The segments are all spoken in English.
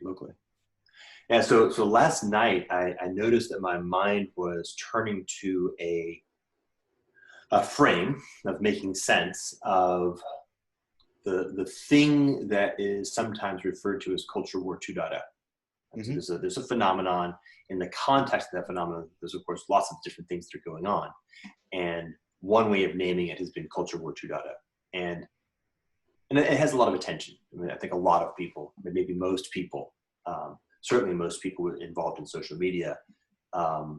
locally. Yeah, so last night I noticed that my mind was turning to a frame of making sense of the thing that is sometimes referred to as culture war 2.0. Mm-hmm. So there's a phenomenon. In the context of that phenomenon, there's of course lots of different things that are going on. And one way of naming it has been culture war 2.0. And it has a lot of attention. I mean, I think a lot of people, maybe most people, certainly most people involved in social media, have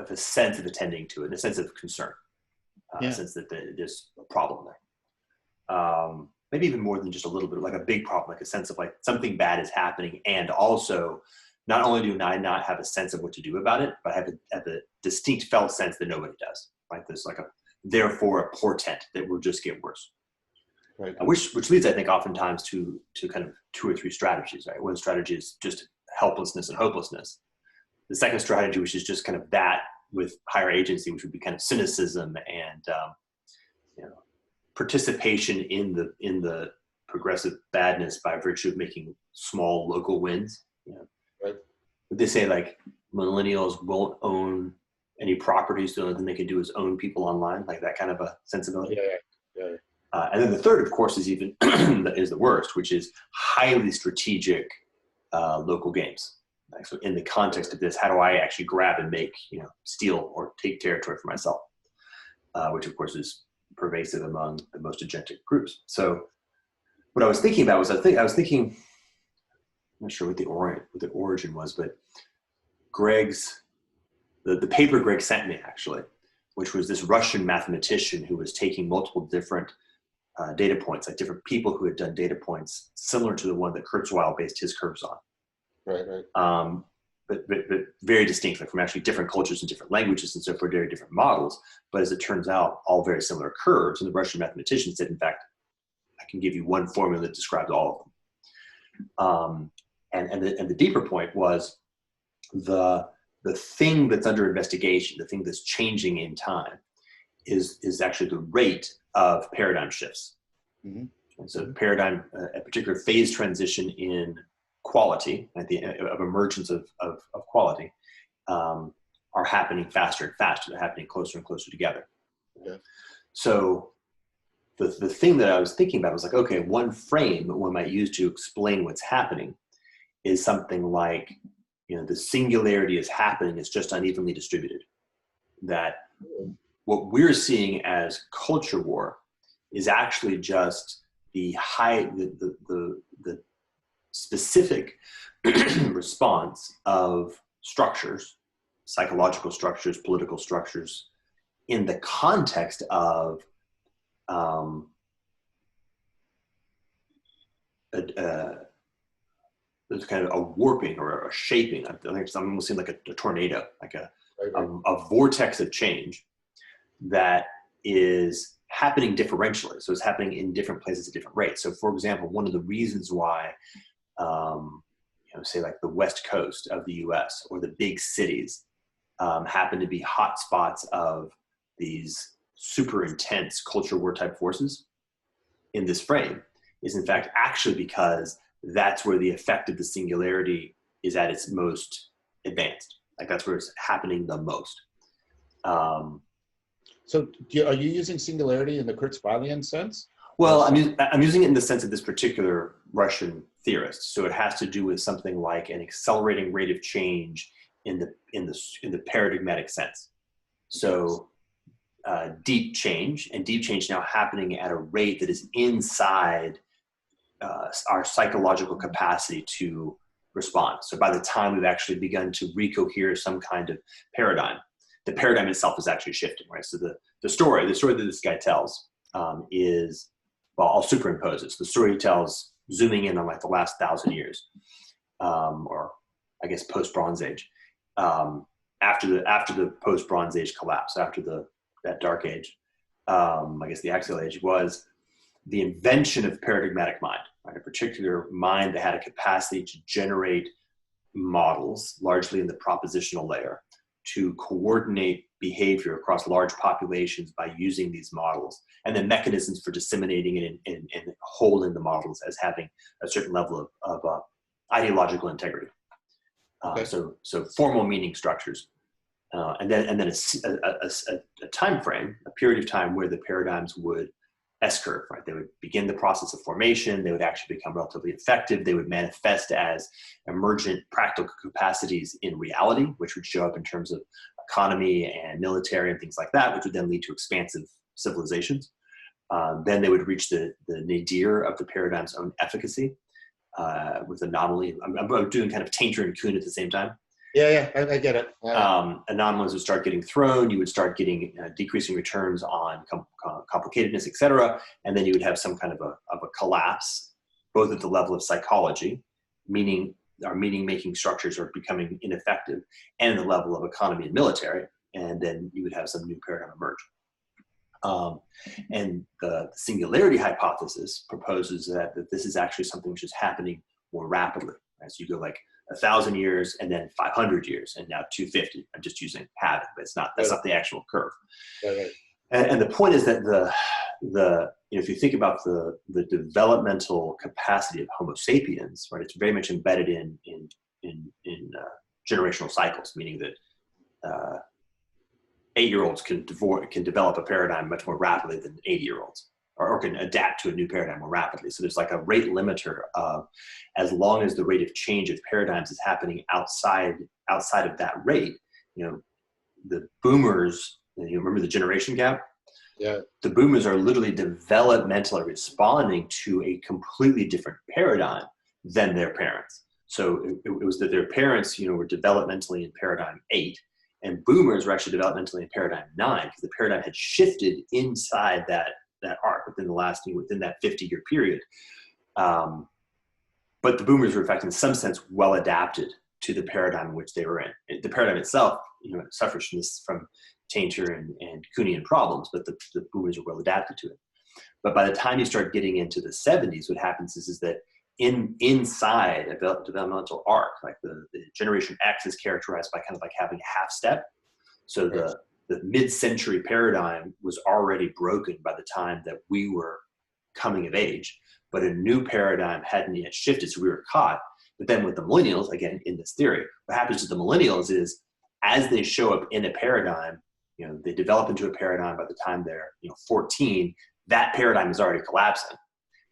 a sense of attending to it, a sense of concern, a sense that there's a problem there. Maybe even more than just a little bit, like a big problem, like a sense of like something bad is happening. And also, not only do I not have a sense of what to do about it, but I have a distinct felt sense that nobody does. Right? There's like therefore a portent that will just get worse. Right. Which leads, I think, oftentimes to kind of 2 or 3 strategies. Right. One strategy is just helplessness and hopelessness. The second strategy, which is just kind of that with higher agency, which would be kind of cynicism and participation in the progressive badness by virtue of making small local wins. Right. They say like millennials won't own any properties, so the only thing they can do is own people online, like that kind of a sensibility. Yeah. And then the third, of course, is even is the worst, which is highly strategic local games. Like, so in the context of this, how do I actually grab and make, steal or take territory for myself? Which of course is pervasive among the most agentic groups. So what I was thinking about was, I was thinking, I'm not sure what the origin was, but the paper Greg sent me actually, which was this Russian mathematician who was taking multiple different data points, like different people who had done data points similar to the one that Kurzweil based his curves on. Right. But very distinct, like from actually different cultures and different languages and so forth, very different models. But as it turns out, all very similar curves. And the Russian mathematician said, in fact, I can give you one formula that describes all of them. And the deeper point was the thing that's under investigation, the thing that's changing in time, is actually the rate of paradigm shifts. Mm-hmm. And so paradigm, a particular phase transition in quality, of emergence of quality, are happening faster and faster. They're happening closer and closer together. Yeah. So the thing that I was thinking about was like, okay, one frame that one might use to explain what's happening is something like, the singularity is happening, it's just unevenly distributed. That what we're seeing as culture war is actually just the specific response of structures, psychological structures, political structures, in the context of there's kind of a warping or a shaping. I think it's almost seems like a tornado, like a vortex of change that is happening differentially. So it's happening in different places at different rates. So for example, one of the reasons why, say like the West Coast of the US or the big cities happen to be hot spots of these super intense culture war type forces in this frame is in fact actually because that's where the effect of the singularity is at its most advanced. Like that's where it's happening the most. So are you using singularity in the Kurzweilian sense? Well, I'm using it in the sense of this particular Russian theorist. So it has to do with something like an accelerating rate of change in the paradigmatic sense. So deep change now happening at a rate that is inside our psychological capacity to respond. So by the time we've actually begun to recohere some kind of paradigm, the paradigm itself is actually shifting, right? So the story that this guy tells is, well, I'll superimpose it. So the story he tells, zooming in on like the last 1,000 years, or I guess post-Bronze Age, after the post-Bronze Age collapse, after that dark age, I guess the axial age, was the invention of paradigmatic mind, right? A particular mind that had a capacity to generate models, largely in the propositional layer, to coordinate behavior across large populations by using these models, and then mechanisms for disseminating it and holding the models as having a certain level of ideological integrity. Okay. So formal meaning structures, and then a time frame, a period of time where the paradigms would S-curve, right? They would begin the process of formation. They would actually become relatively effective. They would manifest as emergent practical capacities in reality, which would show up in terms of economy and military and things like that, which would then lead to expansive civilizations. Then they would reach the nadir of the paradigm's own efficacy with anomaly. I'm doing kind of Tainter and Kuhn at the same time. Yeah, I get it. Anomalies would start getting thrown. You would start getting decreasing returns on complicatedness, et cetera. And then you would have some kind of a collapse, both at the level of psychology, meaning our meaning-making structures are becoming ineffective, and the level of economy and military. And then you would have some new paradigm emerge. And the Singularity Hypothesis proposes that this is actually something which is happening more rapidly. Right? So you go like 1,000 years and then 500 years and now 250. I'm just using habit, but that's not the actual curve. Right. And the point is that if you think about the developmental capacity of Homo sapiens, right, it's very much embedded in generational cycles, meaning that 8-year-olds can develop a paradigm much more rapidly than 80-year-olds. Or can adapt to a new paradigm more rapidly. So there's like a rate limiter of, as long as the rate of change of paradigms is happening outside of that rate, the boomers, you remember the generation gap? Yeah. The boomers are literally developmentally responding to a completely different paradigm than their parents. So it was that their parents, were developmentally in paradigm 8, and boomers were actually developmentally in paradigm 9, because the paradigm had shifted inside that arc within that 50-year period. But the boomers were, in fact, in some sense, well adapted to the paradigm in which they were in. The paradigm itself, suffers from Tainter and Kuhnian problems, but the boomers are well adapted to it. But by the time you start getting into the 70s, what happens is that inside a developmental arc, like the generation X is characterized by kind of like having a half step. So the mid-century paradigm was already broken by the time that we were coming of age, but a new paradigm hadn't yet shifted, so we were caught. But then with the millennials, again, in this theory, what happens to the millennials is, as they show up in a paradigm, they develop into a paradigm by the time they're 14, that paradigm is already collapsing.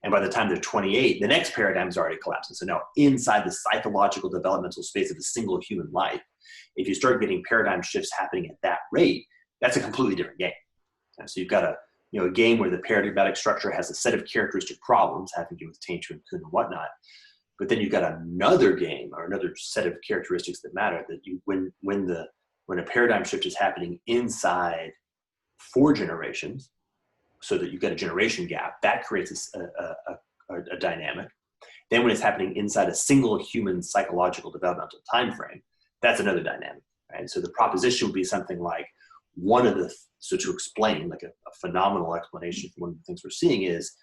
And by the time they're 28, the next paradigm is already collapsing. So now inside the psychological developmental space of a single human life, if you start getting paradigm shifts happening at that rate, that's a completely different game. And so you've got a game where the paradigmatic structure has a set of characteristic problems having to do with Tainter and Kuhn and whatnot. But then you've got another game or another set of characteristics that matter, that when a paradigm shift is happening inside 4 generations, so that you've got a generation gap, that creates a dynamic. Then when it's happening inside a single human psychological developmental time frame, that's another dynamic. Right? So the proposition would be something like, so to explain, like a phenomenal explanation for one of the things we're seeing is,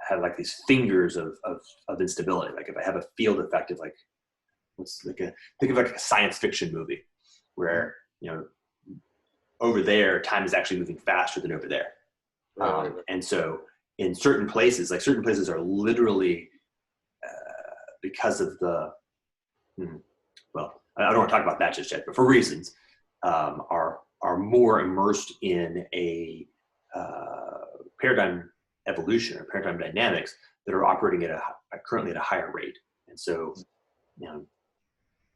I have like these fingers of instability. Like if I have a field effect of think of like a science fiction movie where, over there, time is actually moving faster than over there. Right. And so in certain places are literally, because of I don't want to talk about that just yet, but for reasons, are more immersed in a paradigm evolution or paradigm dynamics that are operating currently at a higher rate. And so,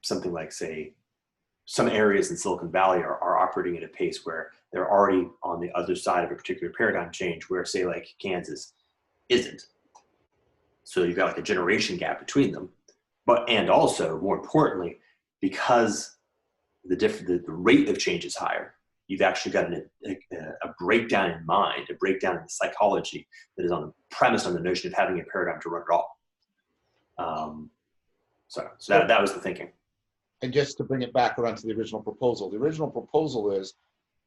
something like, say, some areas in Silicon Valley are operating at a pace where they're already on the other side of a particular paradigm change, where, say, like Kansas isn't. So you've got like a generation gap between them. And also, more importantly, because the rate of change is higher, you've actually got a breakdown in mind, a breakdown in the psychology that is premised on the notion of having a paradigm to run at all. So that was the thinking. And just to bring it back around to the original proposal is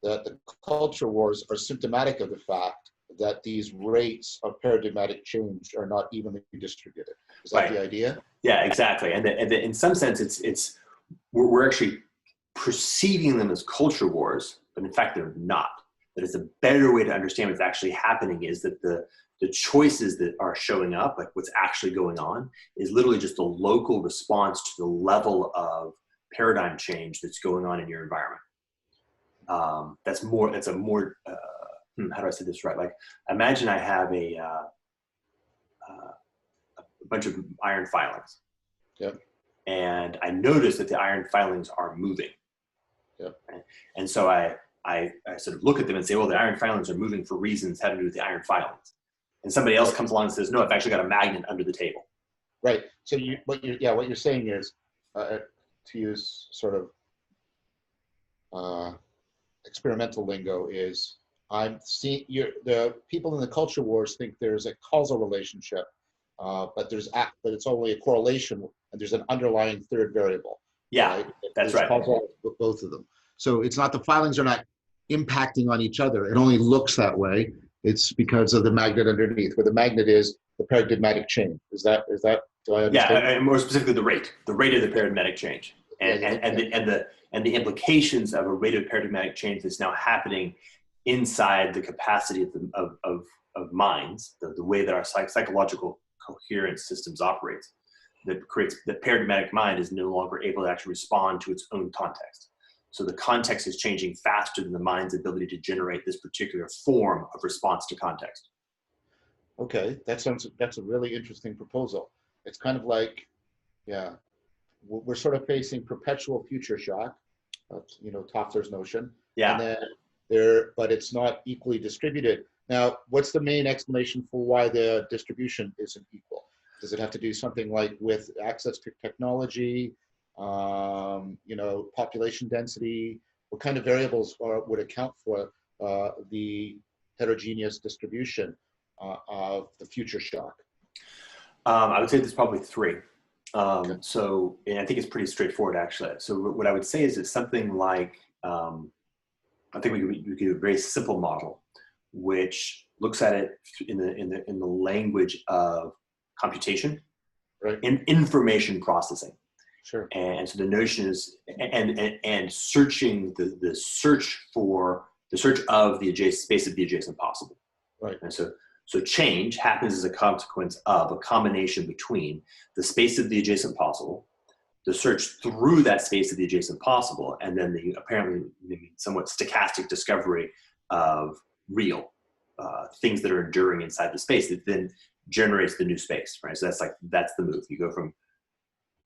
that the culture wars are symptomatic of the fact that these rates of paradigmatic change are not evenly distributed. Is that right? The idea? Yeah, exactly. And in some sense, we're actually perceiving them as culture wars, but in fact they're not. That it's a better way to understand what's actually happening is that the choices that are showing up, like what's actually going on, is literally just a local response to the level of paradigm change that's going on in your environment. That's a more, how do I say this right? Like, imagine I have a bunch of iron filings. Yep. And I notice that the iron filings are moving. Yep. Right? And so I sort of look at them and say, well, the iron filings are moving for reasons having to do with the iron filings. And somebody else comes along and says, no, I've actually got a magnet under the table. Right. So what you're saying is, to use sort of experimental lingo, is I'm seeing the people in the culture wars think there's a causal relationship, but it's only a correlation, and there's an underlying third variable. Yeah, right? That's right. Causal with both of them. So it's not the filings are not impacting on each other. It only looks that way. It's because of the magnet underneath, where the magnet is the paradigmatic change. Is that? Do I understand? Yeah, and more specifically, the rate of the paradigmatic change, and the implications of a rate of paradigmatic change that's now happening inside the capacity of minds, the way that our psychological coherence systems operates, that creates the paradigmatic mind is no longer able to actually respond to its own context. So the context is changing faster than the mind's ability to generate this particular form of response to context. Okay, that's a really interesting proposal. It's kind of like, yeah, we're sort of facing perpetual future shock, Toffler's notion. Yeah. And then but it's not equally distributed. Now, what's the main explanation for why the distribution isn't equal? Does it have to do something like with access to technology, population density? What kind of variables would account for the heterogeneous distribution of the future shock? I would say there's probably three. Okay. So, and I think it's pretty straightforward, actually. So what I would say is it's something like, I think we could do a very simple model, which looks at it in the language of computation, right, and information processing. Sure. And so the notion is, and searching the search of the adjacent space of the adjacent possible. Right. And so change happens as a consequence of a combination between the space of the adjacent possible, the search through that space of the adjacent possible, and then the apparently maybe somewhat stochastic discovery of real things that are enduring inside the space that then generates the new space, right? So that's the move. You go from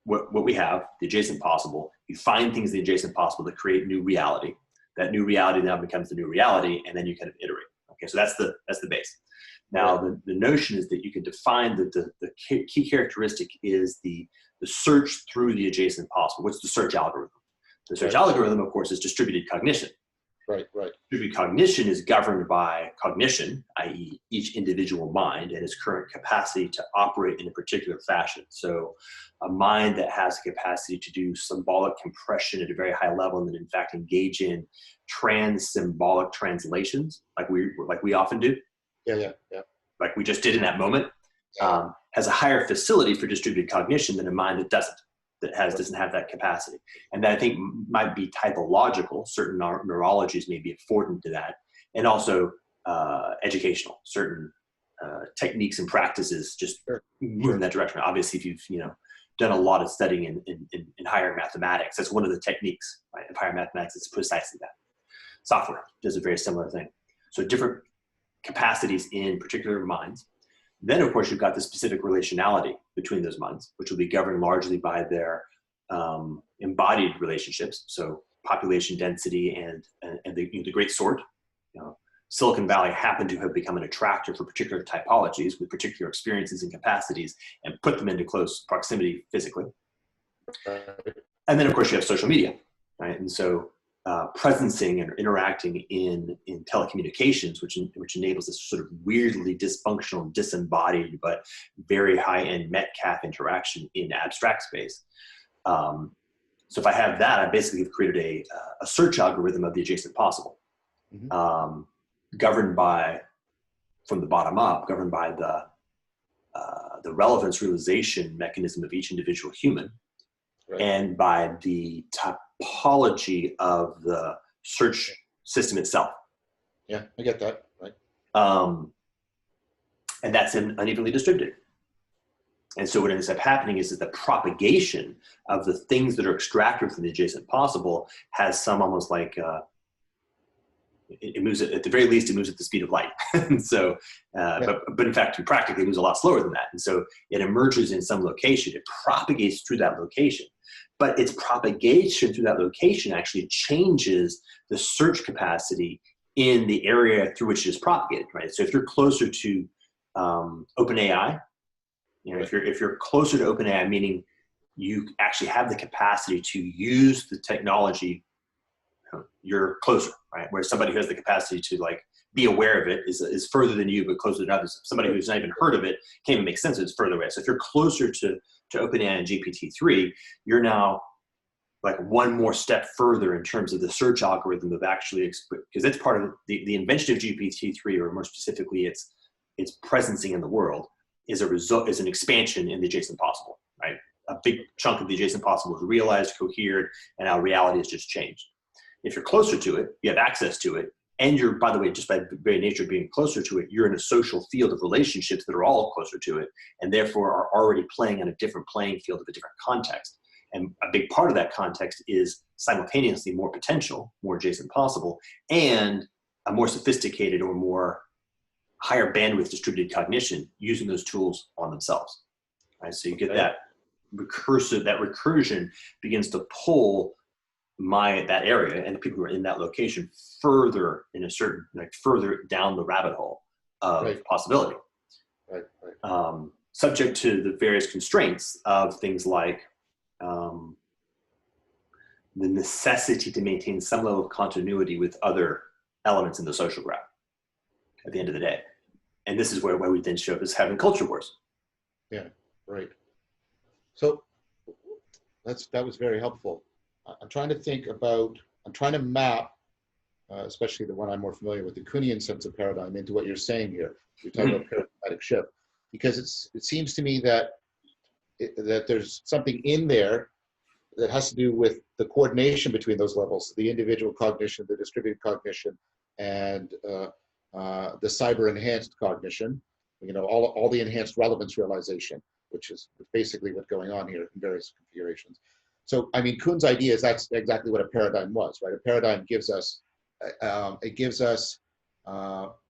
what we have, the adjacent possible, you find things in the adjacent possible that create new reality. That new reality now becomes the new reality, and then you kind of iterate. Okay, so that's the base. Now, the notion is that you can define that the key characteristic is the search through the adjacent possible. What's the search algorithm? The search algorithm, of course, is distributed cognition. Right. Distributed cognition is governed by cognition, i.e. each individual mind and its current capacity to operate in a particular fashion. So a mind that has the capacity to do symbolic compression at a very high level and then in fact engage in trans-symbolic translations like we often do. Yeah. Like we just did in that moment, has a higher facility for distributed cognition than a mind that doesn't have that capacity. And that I think might be typological. Certain neurologies may be affordant to that. And also educational, certain techniques and practices just move in that direction. Obviously, if you've done a lot of studying in higher mathematics, that's one of the techniques, right? Of higher mathematics, it's precisely that. Software does a very similar thing. So different capacities in particular minds. Then, of course, you've got the specific relationality between those minds, which will be governed largely by their embodied relationships. So population density and the great sort. Silicon Valley happened to have become an attractor for particular typologies with particular experiences and capacities and put them into close proximity physically. And then, of course, you have social media, right? And so presencing and interacting in telecommunications, which enables this sort of weirdly dysfunctional, disembodied, but very high-end Metcalfe interaction in abstract space. So if I have that, I basically have created a search algorithm of the adjacent possible, governed by, from the bottom up, governed by the relevance realization mechanism of each individual human, and by the topology of the search system itself. Yeah, I get that. Right. And that's unevenly distributed. And so what ends up happening is that the propagation of the things that are extracted from the adjacent possible has some almost like, it moves at the very least, it moves at the speed of light. And so, but in fact, practically it moves a lot slower than that. And so it emerges in some location, it propagates through that location. But its propagation through that location actually changes the search capacity in the area through which it is propagated, right? So if you're closer to OpenAI, you know, if you're closer to OpenAI, meaning you actually have the capacity to use the technology, you're closer, right? Whereas somebody who has the capacity to like be aware of it is further than you, but closer than others. Somebody who's not even heard of it can't even make sense of it, it's further away. So if you're closer to OpenAI and GPT-3, you're now like one more step further in terms of the search algorithm of actually, because it's part of the invention of GPT-3, or more specifically, its presencing in the world is an expansion in the adjacent possible, right? A big chunk of the adjacent possible is realized, cohered, and our reality has just changed. If you're closer to it, you have access to it, and you're, by the way, just by very nature of being closer to it, you're in a social field of relationships that are all closer to it, and therefore are already playing on a different playing field of a different context. And a big part of that context is simultaneously more potential, more adjacent possible, and a more sophisticated or more higher bandwidth distributed cognition using those tools on themselves. Right? So you get that recursion begins to pull that area and the people who are in that location further in a certain, like further down the rabbit hole of possibility. Subject to the various constraints of things like the necessity to maintain some level of continuity with other elements in the social graph at the end of the day. And this is where we then show up as having culture wars. Yeah, right. So that was very helpful. I'm trying to map, especially the one I'm more familiar with, the Kuhnian sense of paradigm, into what you're saying here. You're talking about paradigmatic shift, because it seems to me that there's something in there that has to do with the coordination between those levels, the individual cognition, the distributed cognition, and the cyber enhanced cognition, you know, all the enhanced relevance realization, which is basically what's going on here in various configurations. So, I mean, Kuhn's idea is that's exactly what a paradigm was, right? A paradigm gives us,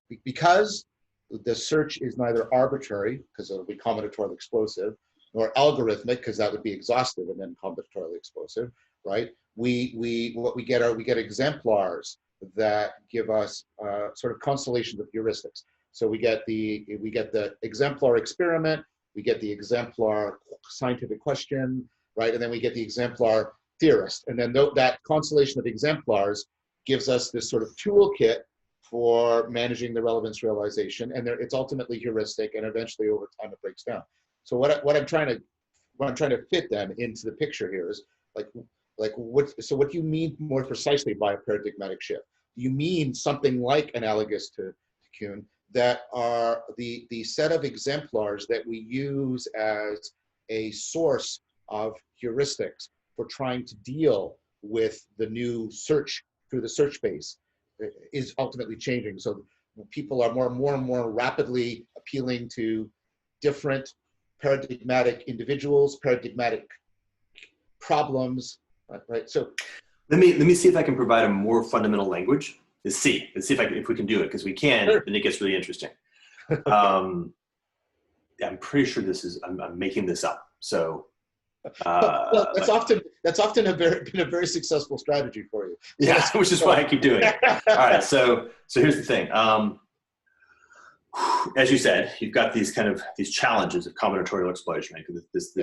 because the search is neither arbitrary, because it'll be combinatorially explosive, nor algorithmic, because that would be exhaustive and then combinatorially explosive, right? We get exemplars that give us sort of constellations of heuristics. So we get the exemplar experiment, we get the exemplar scientific question, right? And then we get the exemplar theorist. And then that constellation of exemplars gives us this sort of toolkit for managing the relevance realization. And it's ultimately heuristic, and eventually over time it breaks down. So what I'm trying to fit then into the picture here is what do you mean more precisely by a paradigmatic shift? Do you mean something like analogous to Kuhn, that are the set of exemplars that we use as a source of heuristics for trying to deal with the new search through the search space is ultimately changing? So people are more and more rapidly appealing to different paradigmatic individuals, paradigmatic problems, right? So let me see if I can provide a more fundamental language. Let's see if we can do it, because we can, sure. Then it gets really interesting. I'm pretty sure I'm making this up. So well, that's often been a very successful strategy for you. So yeah, which is why I keep doing it. All right, so here's the thing. As you said, you've got these challenges of combinatorial explosion, right? This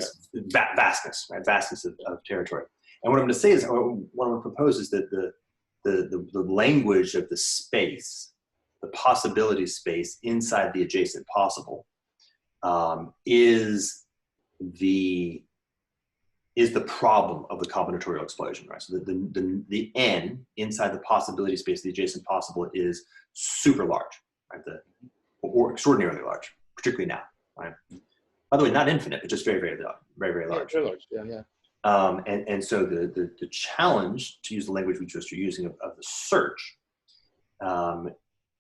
vastness, right? Vastness of territory. And what I'm going to say is, what I'm going to propose is that the language of the space, the possibility space inside the adjacent possible, is the problem of the combinatorial explosion, right? So the N inside the possibility space, the adjacent possible, is super large, right? Or extraordinarily large, particularly now, right? By the way, not infinite, but just very, very, very, very large. Yeah, very large. Yeah, yeah. And so the challenge, to use the language we just are using of the search,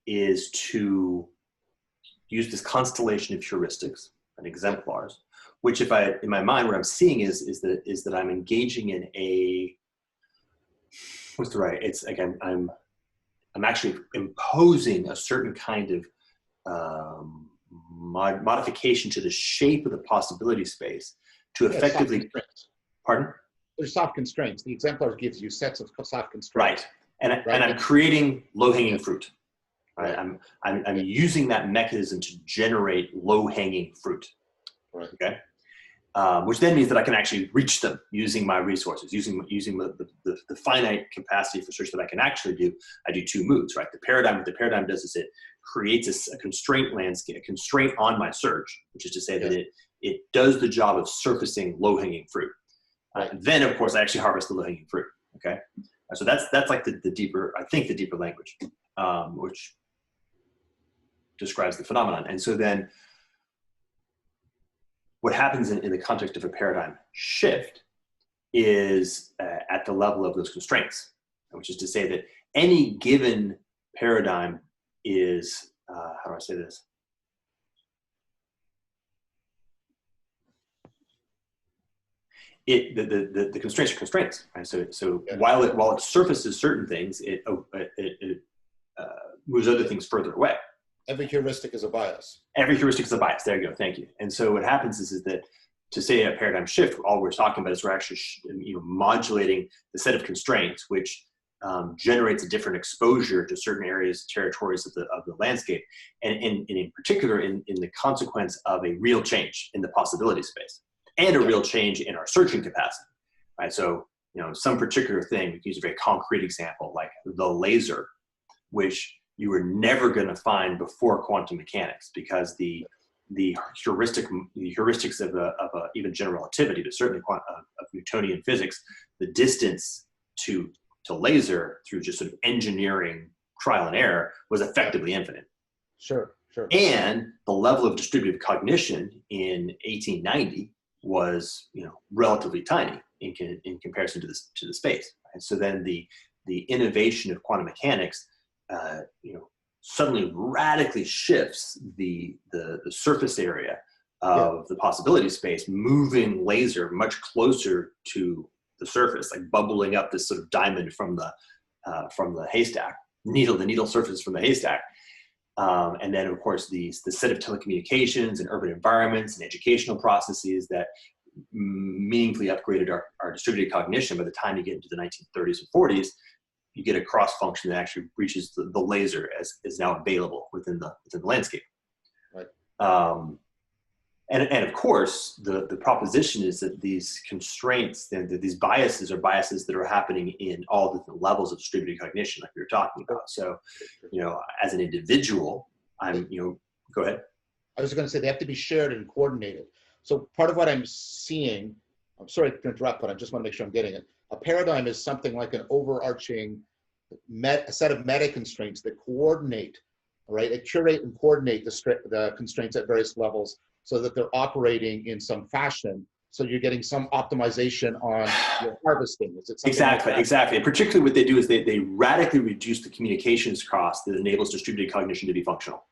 is to use this constellation of heuristics and exemplars, which if I, in my mind, what I'm seeing is that I'm engaging in a, what's the right, it's again, I'm actually imposing a certain kind of modification to the shape of the possibility space to effectively, pardon? There's soft constraints. The exemplar gives you sets of soft constraints. Right. And I'm creating low-hanging fruit. Right? I'm using that mechanism to generate low-hanging fruit. Right. Okay. Which then means that I can actually reach them using my resources, using the finite capacity for search that I can actually do. I do two moves, right? What the paradigm does is it creates a constraint landscape, a constraint on my search, which is to say that it does the job of surfacing low-hanging fruit. Then, of course, I actually harvest the low-hanging fruit. Okay. So that's like the deeper, I think, the deeper language, which describes the phenomenon. And so then what happens in the context of a paradigm shift is at the level of those constraints, which is to say that any given paradigm is, how do I say this? The constraints are constraints, right? So while it surfaces certain things, it moves other things further away. Every heuristic is a bias. Every heuristic is a bias. There you go. Thank you. And so what happens is that to say a paradigm shift, all we're talking about is we're actually modulating the set of constraints, which generates a different exposure to certain areas, territories of the landscape, and in particular in the consequence of a real change in the possibility space and a real change in our searching capacity. Right. So some particular thing. We can use a very concrete example like the laser, which you were never going to find before quantum mechanics, because the heuristics of even general relativity, but certainly of Newtonian physics, the distance to laser through just sort of engineering trial and error was effectively infinite. Sure. And the level of distributive cognition in 1890 was relatively tiny in comparison to the space. And so then the innovation of quantum mechanics suddenly radically shifts the surface area of the possibility space, moving laser much closer to the surface, like bubbling up this sort of diamond from the haystack, the needle surface from the haystack. And then, of course, the set of telecommunications and urban environments and educational processes that meaningfully upgraded our distributed cognition. By the time you get into the 1930s and 40s, you get a cross function that actually reaches the laser as is now available within the landscape. Right. And of course, the proposition is that these constraints, these biases are biases that are happening in all different levels of distributed cognition, like we were talking about. So, as an individual, go ahead. I was going to say they have to be shared and coordinated. So part of what I'm seeing, I'm sorry to interrupt, but I just want to make sure I'm getting it. A paradigm is something like an overarching a set of meta constraints that coordinate, right? That curate and coordinate the constraints at various levels so that they're operating in some fashion. So you're getting some optimization on your harvesting. Is it exactly? And particularly what they do is they radically reduce the communications cost that enables distributed cognition to be functional.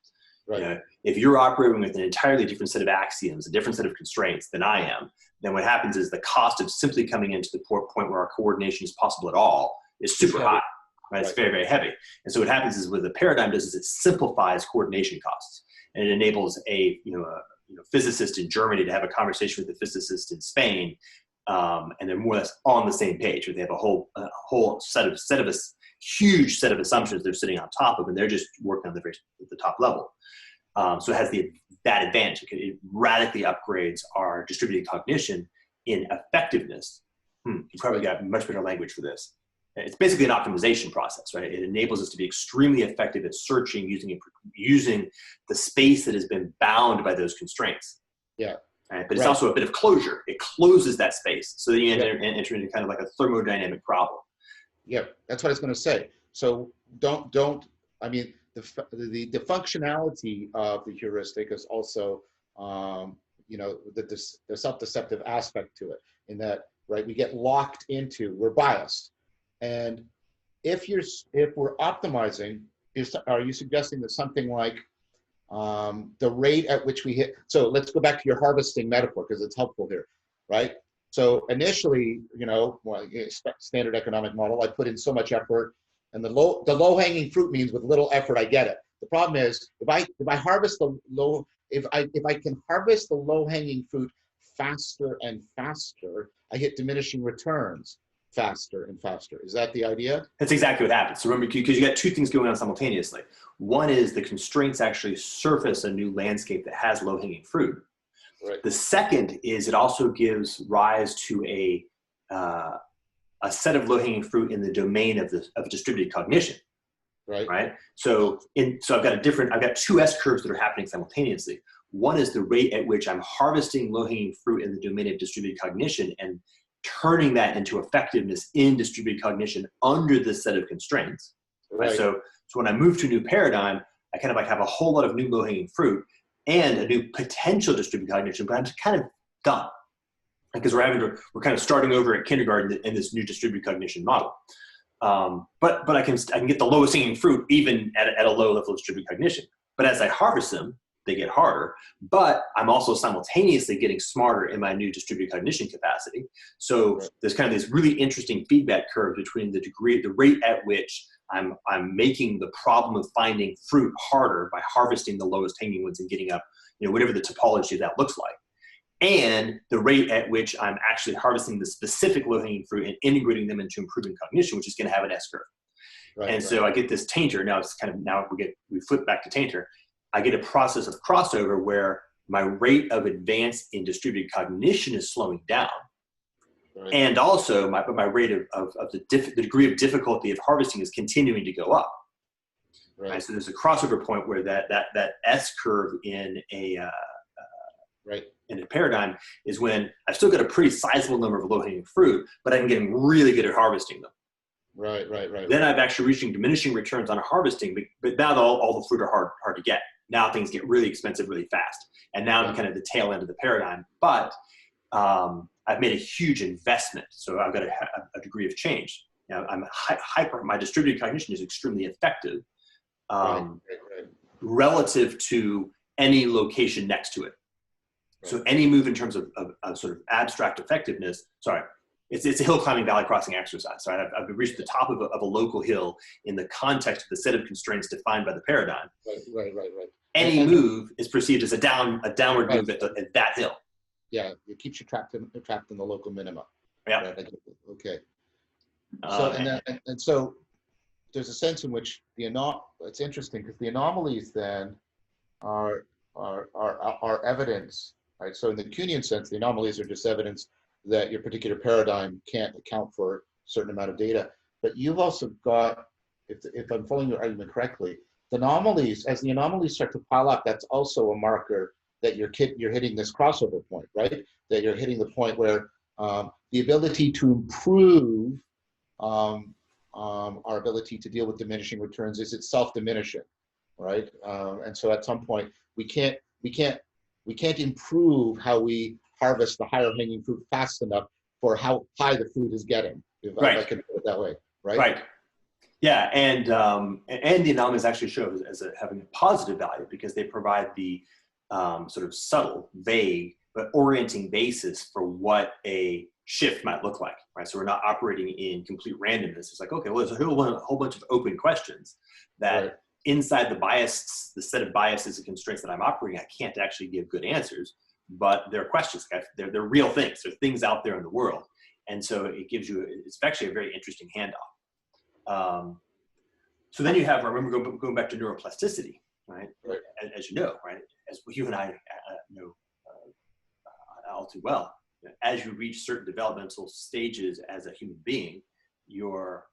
Right. If you're operating with an entirely different set of axioms, a different set of constraints than I am, then what happens is the cost of simply coming into the point where our coordination is possible at all is super high. Right? It's very, very heavy. And so what happens is what the paradigm does is it simplifies coordination costs, and it enables a physicist in Germany to have a conversation with a physicist in Spain, and they're more or less on the same page. Where they have a whole huge set of assumptions they're sitting on top of, and they're just working on the top level. So it has that advantage. It radically upgrades our distributed cognition in effectiveness. You probably got much better language for this. It's basically an optimization process, right? It enables us to be extremely effective at searching using the space that has been bound by those constraints. Yeah. Right? But it's also a bit of closure. It closes that space so that you enter into kind of like a thermodynamic problem. Yeah, that's what I was going to say. So don't. I mean, the functionality of the heuristic is also the self-deceptive aspect to it, in that, right, we get locked into, we're biased. And if we're optimizing, are you suggesting that something like the rate at which we hit, so let's go back to your harvesting metaphor because it's helpful here, right? So initially, standard economic model, I put in so much effort, and the low hanging fruit means with little effort I get it. The problem is if I harvest the low, if I can harvest the low hanging fruit faster and faster, I get diminishing returns faster and faster. Is that the idea? That's exactly what happens. So remember, because you got two things going on simultaneously. One is the constraints actually surface a new landscape that has low-hanging fruit. Right. The second is it also gives rise to a set of low-hanging fruit in the domain of distributed cognition. Right. So I've got two S curves that are happening simultaneously. One is the rate at which I'm harvesting low-hanging fruit in the domain of distributed cognition and turning that into effectiveness in distributed cognition under this set of constraints. Right. So when I move to a new paradigm, I kind of like have a whole lot of new low-hanging fruit and a new potential distributed cognition, but I'm just kind of done because we're kind of starting over at kindergarten in this new distributed cognition model. But I can get the lowest hanging fruit even at a low level of distributed cognition. But as I harvest them, they get harder, but I'm also simultaneously getting smarter in my new distributed cognition capacity. So there's kind of this really interesting feedback curve between the rate at which I'm making the problem of finding fruit harder by harvesting the lowest hanging ones and getting up, whatever the topology of that looks like, and the rate at which I'm actually harvesting the specific low hanging fruit and integrating them into improving cognition, which is going to have an S curve. So I get this tainter. Now we flip back to tainter. I get a process of crossover where my rate of advance in distributed cognition is slowing down. Right. And also my rate of the degree of difficulty of harvesting is continuing to go up. Right. So there's a crossover point where that S curve in a paradigm is when I've still got a pretty sizable number of low-hanging fruit, but I'm getting really good at harvesting them. Right. Then I'm actually reaching diminishing returns on harvesting, but now all the fruit are hard to get. Now things get really expensive really fast. And now I'm kind of the tail end of the paradigm. But I've made a huge investment. So I've got a degree of change. Now my distributed cognition is extremely effective relative to any location next to it. Right. So any move in terms of sort of abstract effectiveness, it's a hill climbing, valley crossing exercise. So I've reached the top of a local hill in the context of the set of constraints defined by the paradigm. Right. Any move is perceived as a downward move at that hill. Yeah, it keeps you trapped in the local minima. Yeah. Right? Okay. So so there's a sense in which it's interesting because the anomalies then are evidence, right? So in the Kuhnian sense, the anomalies are just evidence that your particular paradigm can't account for a certain amount of data. But you've also got, if I'm following your argument correctly, as the anomalies start to pile up, that's also a marker that you're hitting this crossover point, right? That you're hitting the point where the ability to improve our ability to deal with diminishing returns is itself diminishing, right? And so at some point we can't improve how we harvest the higher hanging fruit fast enough for how high the fruit is getting, if I can put it that way, right? Right. Yeah, and the anomalies actually show as having a positive value because they provide the sort of subtle, vague, but orienting basis for what a shift might look like, right? So we're not operating in complete randomness. It's like, okay, well, there's a whole bunch of open questions that inside the set of biases and constraints that I'm operating, I can't actually give good answers, but they're questions. They're real things. They're things out there in the world. And so it's actually a very interesting handoff. So then you have, remember going back to neuroplasticity, right? As you know, right? As you and I know all too well, as you reach certain developmental stages as a human being, your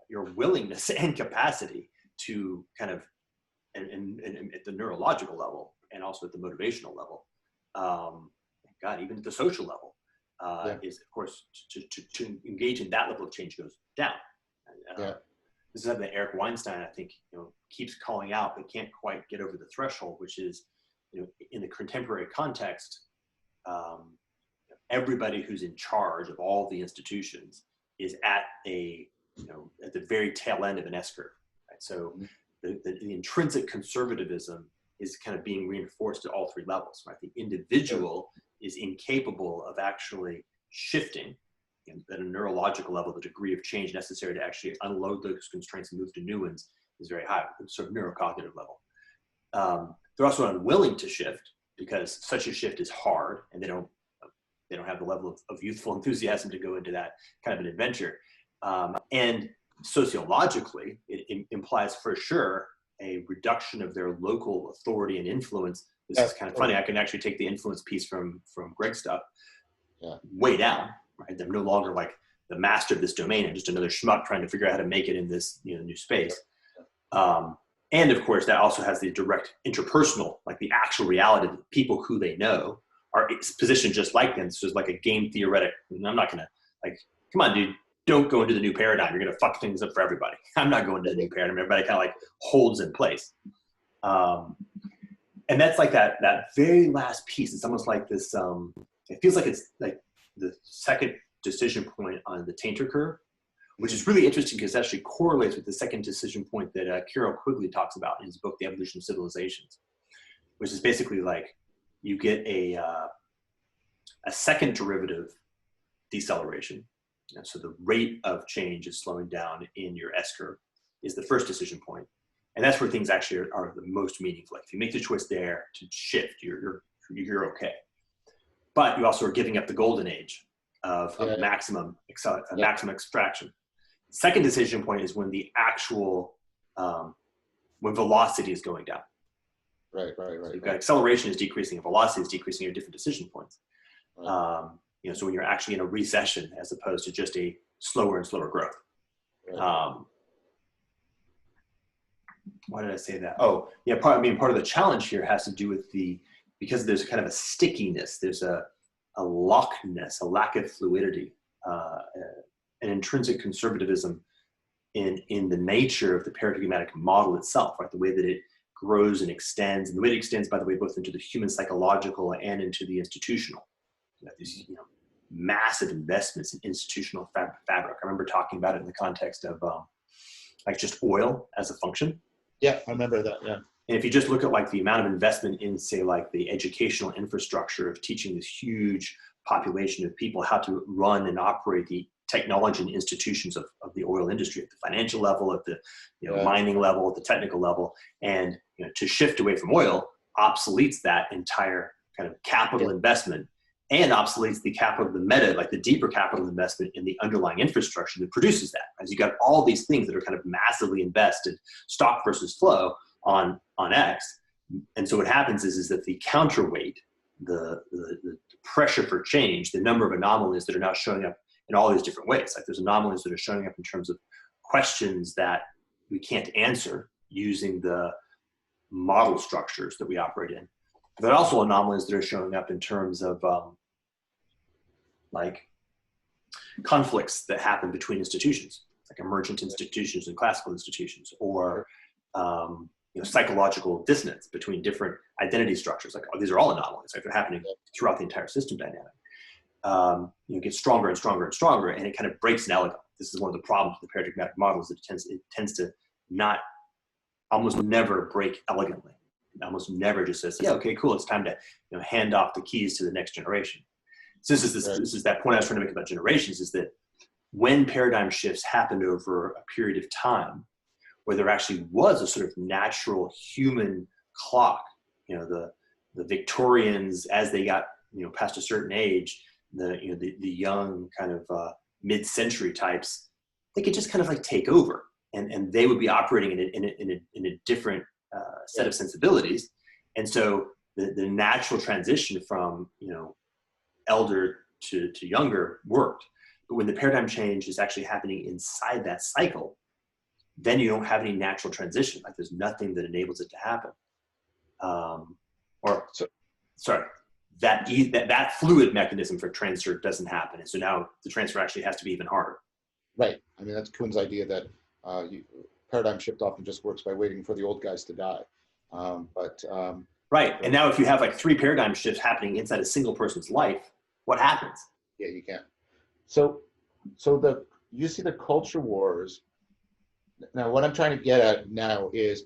willingness and capacity to kind of, and at the neurological level and also at the motivational level, even at the social level, is of course to engage in that level of change goes down. This is something that Eric Weinstein, I think, keeps calling out, but can't quite get over the threshold, which is in the contemporary context, everybody who's in charge of all the institutions is at at the very tail end of an S curve. Right? So the intrinsic conservatism is kind of being reinforced at all three levels. Right? The individual is incapable of actually shifting at a neurological level. The degree of change necessary to actually unload those constraints and move to new ones is very high, sort of neurocognitive level. They're also unwilling to shift because such a shift is hard, and they don't have the level of youthful enthusiasm to go into that kind of an adventure. And sociologically, it implies for sure a reduction of their local authority and influence. This is kind of funny. I can actually take the influence piece from Greg's stuff way down. Right? They're no longer like the master of this domain and just another schmuck trying to figure out how to make it in this new space. And of course, that also has the direct interpersonal, like the actual reality of the people who they know are positioned just like them. So it's like a game theoretic. I'm not going to come on, dude, don't go into the new paradigm. You're going to fuck things up for everybody. I'm not going to the new paradigm. Everybody kind of like holds in place. And that's like that very last piece. It's almost like this, it feels like it's like the second decision point on the tainter curve, which is really interesting because it actually correlates with the second decision point that Carol Quigley talks about in his book, The Evolution of Civilizations, which is basically like you get a second derivative deceleration. And so the rate of change is slowing down in your S curve is the first decision point. And that's where things actually are the most meaningful. Like if you make the choice there to shift, you're okay. But you also are giving up the golden age of maximum extraction. Second decision point is when the actual, when velocity is going down. Right. So you've got acceleration is decreasing and velocity is decreasing at different decision points. Right. So when you're actually in a recession as opposed to just a slower and slower growth. Right. Why did I say that? Oh, yeah. Part of the challenge here has to do with because there's kind of a stickiness, there's a lockness, a lack of fluidity, an intrinsic conservatism in the nature of the paradigmatic model itself, right? The way that it grows and extends, and the way it extends, by the way, both into the human psychological and into the institutional. These massive investments in institutional fabric. I remember talking about it in the context of like just oil as a function. Yeah, I remember that. Yeah. And if you just look at like the amount of investment in, say, like the educational infrastructure of teaching this huge population of people how to run and operate the technology and institutions of the oil industry at the financial level, at the mining level, at the technical level, and to shift away from oil obsoletes that entire kind of capital investment and obsoletes the capital, the meta, like the deeper capital investment in the underlying infrastructure that produces that. As you got all these things that are kind of massively invested, stock versus flow on X. And so what happens is that the counterweight, the pressure for change, the number of anomalies that are now showing up in all these different ways. Like there's anomalies that are showing up in terms of questions that we can't answer using the model structures that we operate in. But also anomalies that are showing up in terms of like conflicts that happen between institutions, like emergent institutions and classical institutions, or psychological dissonance between different identity structures. Like these are all anomalies. Like they're happening throughout the entire system dynamic. It gets stronger and stronger and stronger, and it kind of breaks an elegant. This is one of the problems with the paradigmatic models. It tends to not, almost never break elegantly. It almost never just says, yeah, okay, cool. It's time to hand off the keys to the next generation. So this is that point I was trying to make about generations, is that when paradigm shifts happened over a period of time, where there actually was a sort of natural human clock, the Victorians, as they got past a certain age, the young kind of mid-century types, they could just kind of like take over, and they would be operating in a different set of sensibilities, and so the natural transition from elder to younger worked. But when the paradigm change is actually happening inside that cycle, then you don't have any natural transition. Like there's nothing that enables it to happen. That fluid mechanism for transfer doesn't happen. And so now the transfer actually has to be even harder. Right. I mean, that's Kuhn's idea that paradigm shift often just works by waiting for the old guys to die. But Right. And now if you have like 3 paradigm shifts happening inside a single person's life, what happens? Yeah, you can. So you see the culture wars. Now, what I'm trying to get at now is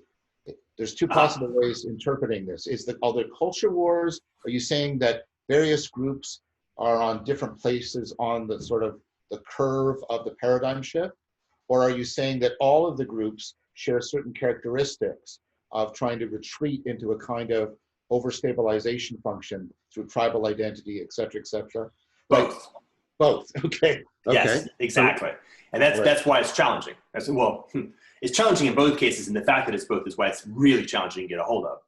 there's 2 possible ways interpreting this. Are there culture wars? Are you saying that various groups are on different places on the sort of the curve of the paradigm shift? Or are you saying that all of the groups share certain characteristics of trying to retreat into a kind of overstabilization function through tribal identity, et cetera, et cetera? Both. Right. Both. Okay. Yes, exactly. And that's why it's challenging. It's challenging in both cases, and the fact that it's both is why it's really challenging to get a hold of.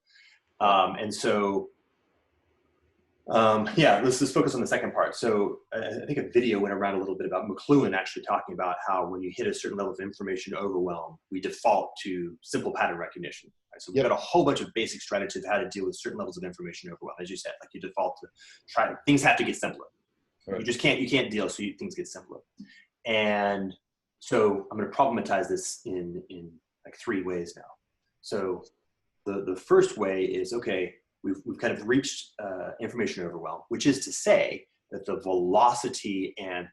Let's just focus on the second part. So I think a video went around a little bit about McLuhan actually talking about how when you hit a certain level of information overwhelm, we default to simple pattern recognition. Right? So we've got a whole bunch of basic strategies of how to deal with certain levels of information overwhelm. As you said, like you default to things have to get simpler. Right. You can't deal, so things get simpler. And so I'm going to problematize this in like 3 ways now. So the first way is, okay, we've kind of reached information overwhelm, which is to say that the velocity and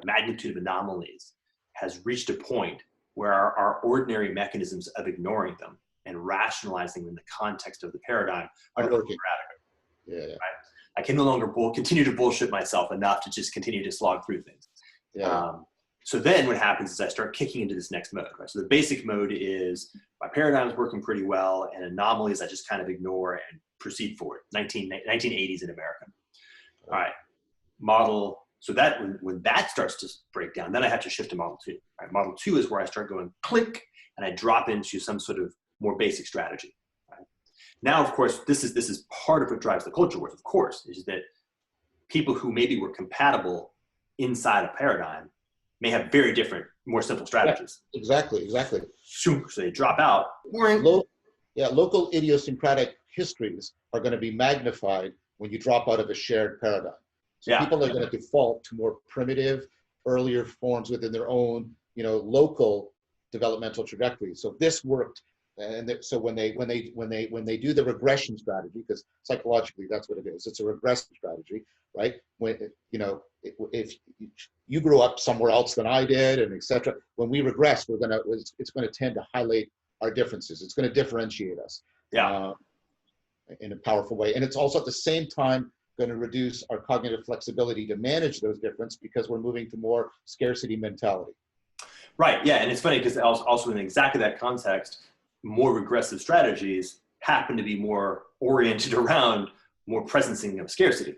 magnitude of anomalies has reached a point where our ordinary mechanisms of ignoring them and rationalizing them in the context of the paradigm are working. Yeah. Right? I can no longer continue to bullshit myself enough to just continue to slog through things. Yeah. So then what happens is I start kicking into this next mode, right? So the basic mode is my paradigm is working pretty well, and anomalies I just kind of ignore and proceed forward. 1980s in America. All right, model. So that when that starts to break down, then I have to shift to model 2. Right? Model 2 is where I start going click, and I drop into some sort of more basic strategy. Right? Now, of course, this is part of what drives the culture wars. Of course, is that people who maybe were compatible inside a paradigm may have very different, more simple strategies. Yeah, exactly. So they drop out. Local idiosyncratic histories are going to be magnified when you drop out of a shared paradigm. So people are going to default to more primitive, earlier forms within their own, local developmental trajectory. So this worked, and so when they do the regression strategy, because psychologically that's what it is. It's a regression strategy, right? When if you grew up somewhere else than I did, and etc. When we regress, it's going to tend to highlight our differences. It's going to differentiate us in a powerful way, and it's also at the same time going to reduce our cognitive flexibility to manage those differences because we're moving to more scarcity mentality. Right. Yeah, and it's funny because also in exactly that context, more regressive strategies happen to be more oriented around more presencing of scarcity.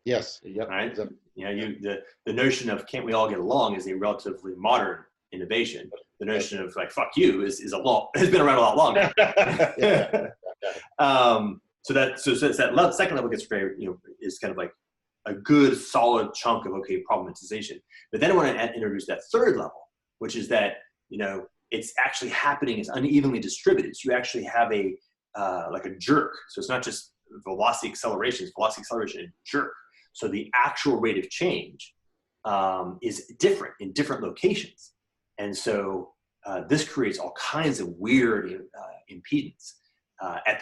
Yes. Yep. Right. Exactly. The notion of can't we all get along is a relatively modern innovation. The notion of like fuck you has been around a lot longer. So that second level gets very is kind of like a good solid chunk of problematization. But then I want to introduce that third level, which is that it's actually happening as unevenly distributed. So you actually have a like a jerk. So it's not just velocity acceleration, it's velocity acceleration and jerk. So the actual rate of change is different in different locations. And so this creates all kinds of weird impedance,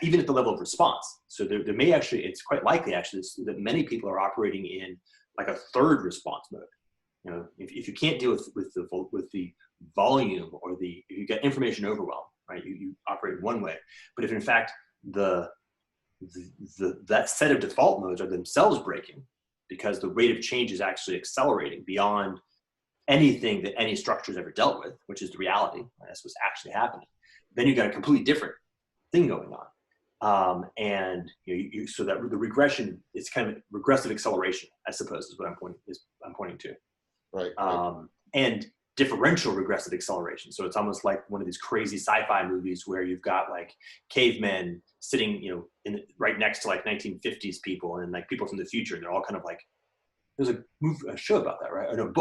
even at the level of response. So there may actually, it's quite likely actually that many people are operating in like a third response mode. If you can't deal with the volume or if you get information overwhelm, right, you operate in one way. But if in fact that set of default modes are themselves breaking because the rate of change is actually accelerating beyond anything that any structure has ever dealt with, which is the reality. Right? That's what's actually happening. Then you've got a completely different thing going on. So that the regression is kind of regressive acceleration, I suppose, is what I'm pointing to. Right. And differential regressive acceleration. So it's almost like one of these crazy sci-fi movies where you've got like cavemen sitting, right next to like 1950s people and like people from the future, and they're all kind of like. There's a show about that, right? Or no,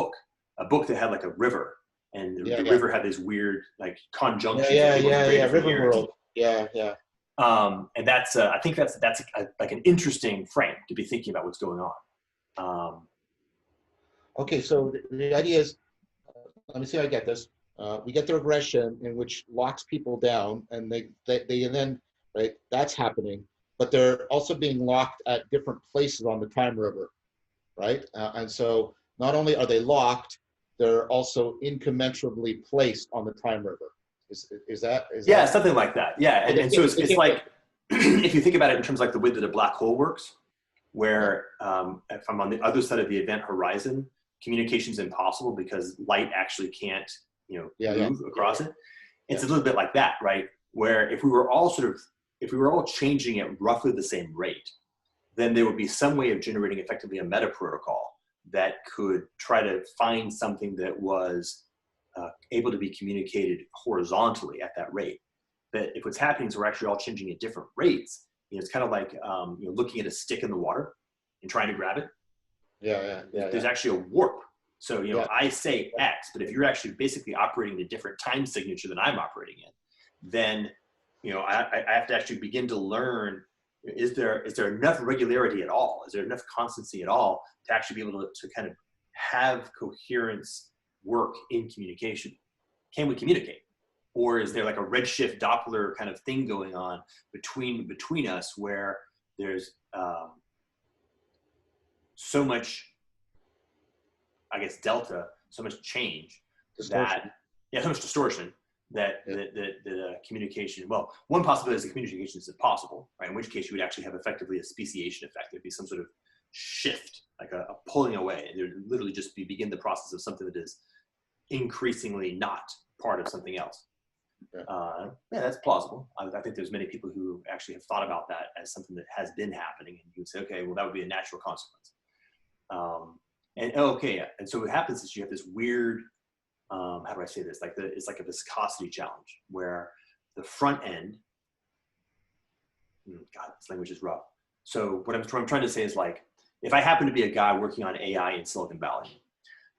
a book that had like a river, and the river had this weird like conjunction. River world. Yeah. And that's I think that's like an interesting frame to be thinking about what's going on. Okay, so the idea is, let me see how I get this. We get the regression in which locks people down, and they then right, that's happening. but they're also being locked at different places on the time river, right? And so not only are they locked, they're also incommensurably placed on the time river. Is that? Yeah, something like that. Yeah, and so it's like, if you think about it in terms of like the way that a black hole works, where if I'm on the other side of the event horizon, communication is impossible because light actually can't, move across it. It's a little bit like that, right? Where if we were all changing at roughly the same rate, then there would be some way of generating effectively a meta protocol that could try to find something that was able to be communicated horizontally at that rate. That if what's happening is we're actually all changing at different rates, it's kind of like looking at a stick in the water and trying to grab it. There's actually a warp. So I say X, but if you're actually basically operating in a different time signature than I'm operating in, then I have to actually begin to learn: is there enough regularity at all? Is there enough constancy at all to actually be able to kind of have coherence work in communication? Can we communicate? Or is there like a redshift Doppler kind of thing going on between us, where there's so much, I guess, delta, so much change, so much distortion that the communication, well, one possibility is the communication is impossible, right? In which case you would actually have effectively a speciation effect. There'd be some sort of shift, like a pulling away, and there'd literally just begin the process of something that is increasingly not part of something else. That's plausible. I think there's many people who actually have thought about that as something that has been happening, and you would say, okay, well, that would be a natural consequence. And so what happens is you have this weird, how do I say this? It's like a viscosity challenge where the front end, God, this language is rough. So what I'm trying to say is, like, if I happen to be a guy working on AI in Silicon Valley,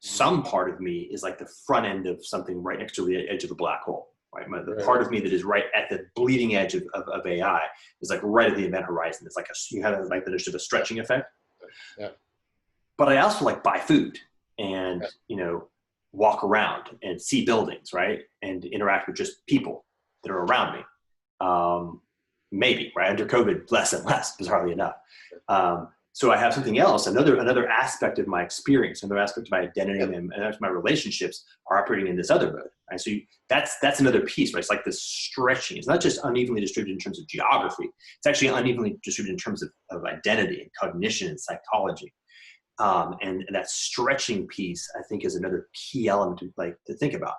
some part of me is like the front end of something right next to the edge of a black hole. Right, the part of me that is right at the bleeding edge of AI is like right at the event horizon. It's like you have like there's a stretching effect. Yeah. But I also like buy food and walk around and see buildings, right, and interact with just people that are around me. Maybe right under COVID, less and less, bizarrely enough. So I have something else, another aspect of my experience, another aspect of my identity, and my relationships are operating in this other mode. Right? So that's another piece, right? It's like this stretching. It's not just unevenly distributed in terms of geography. It's actually unevenly distributed in terms of identity and cognition and psychology. And that stretching piece, I think, is another key element to think about.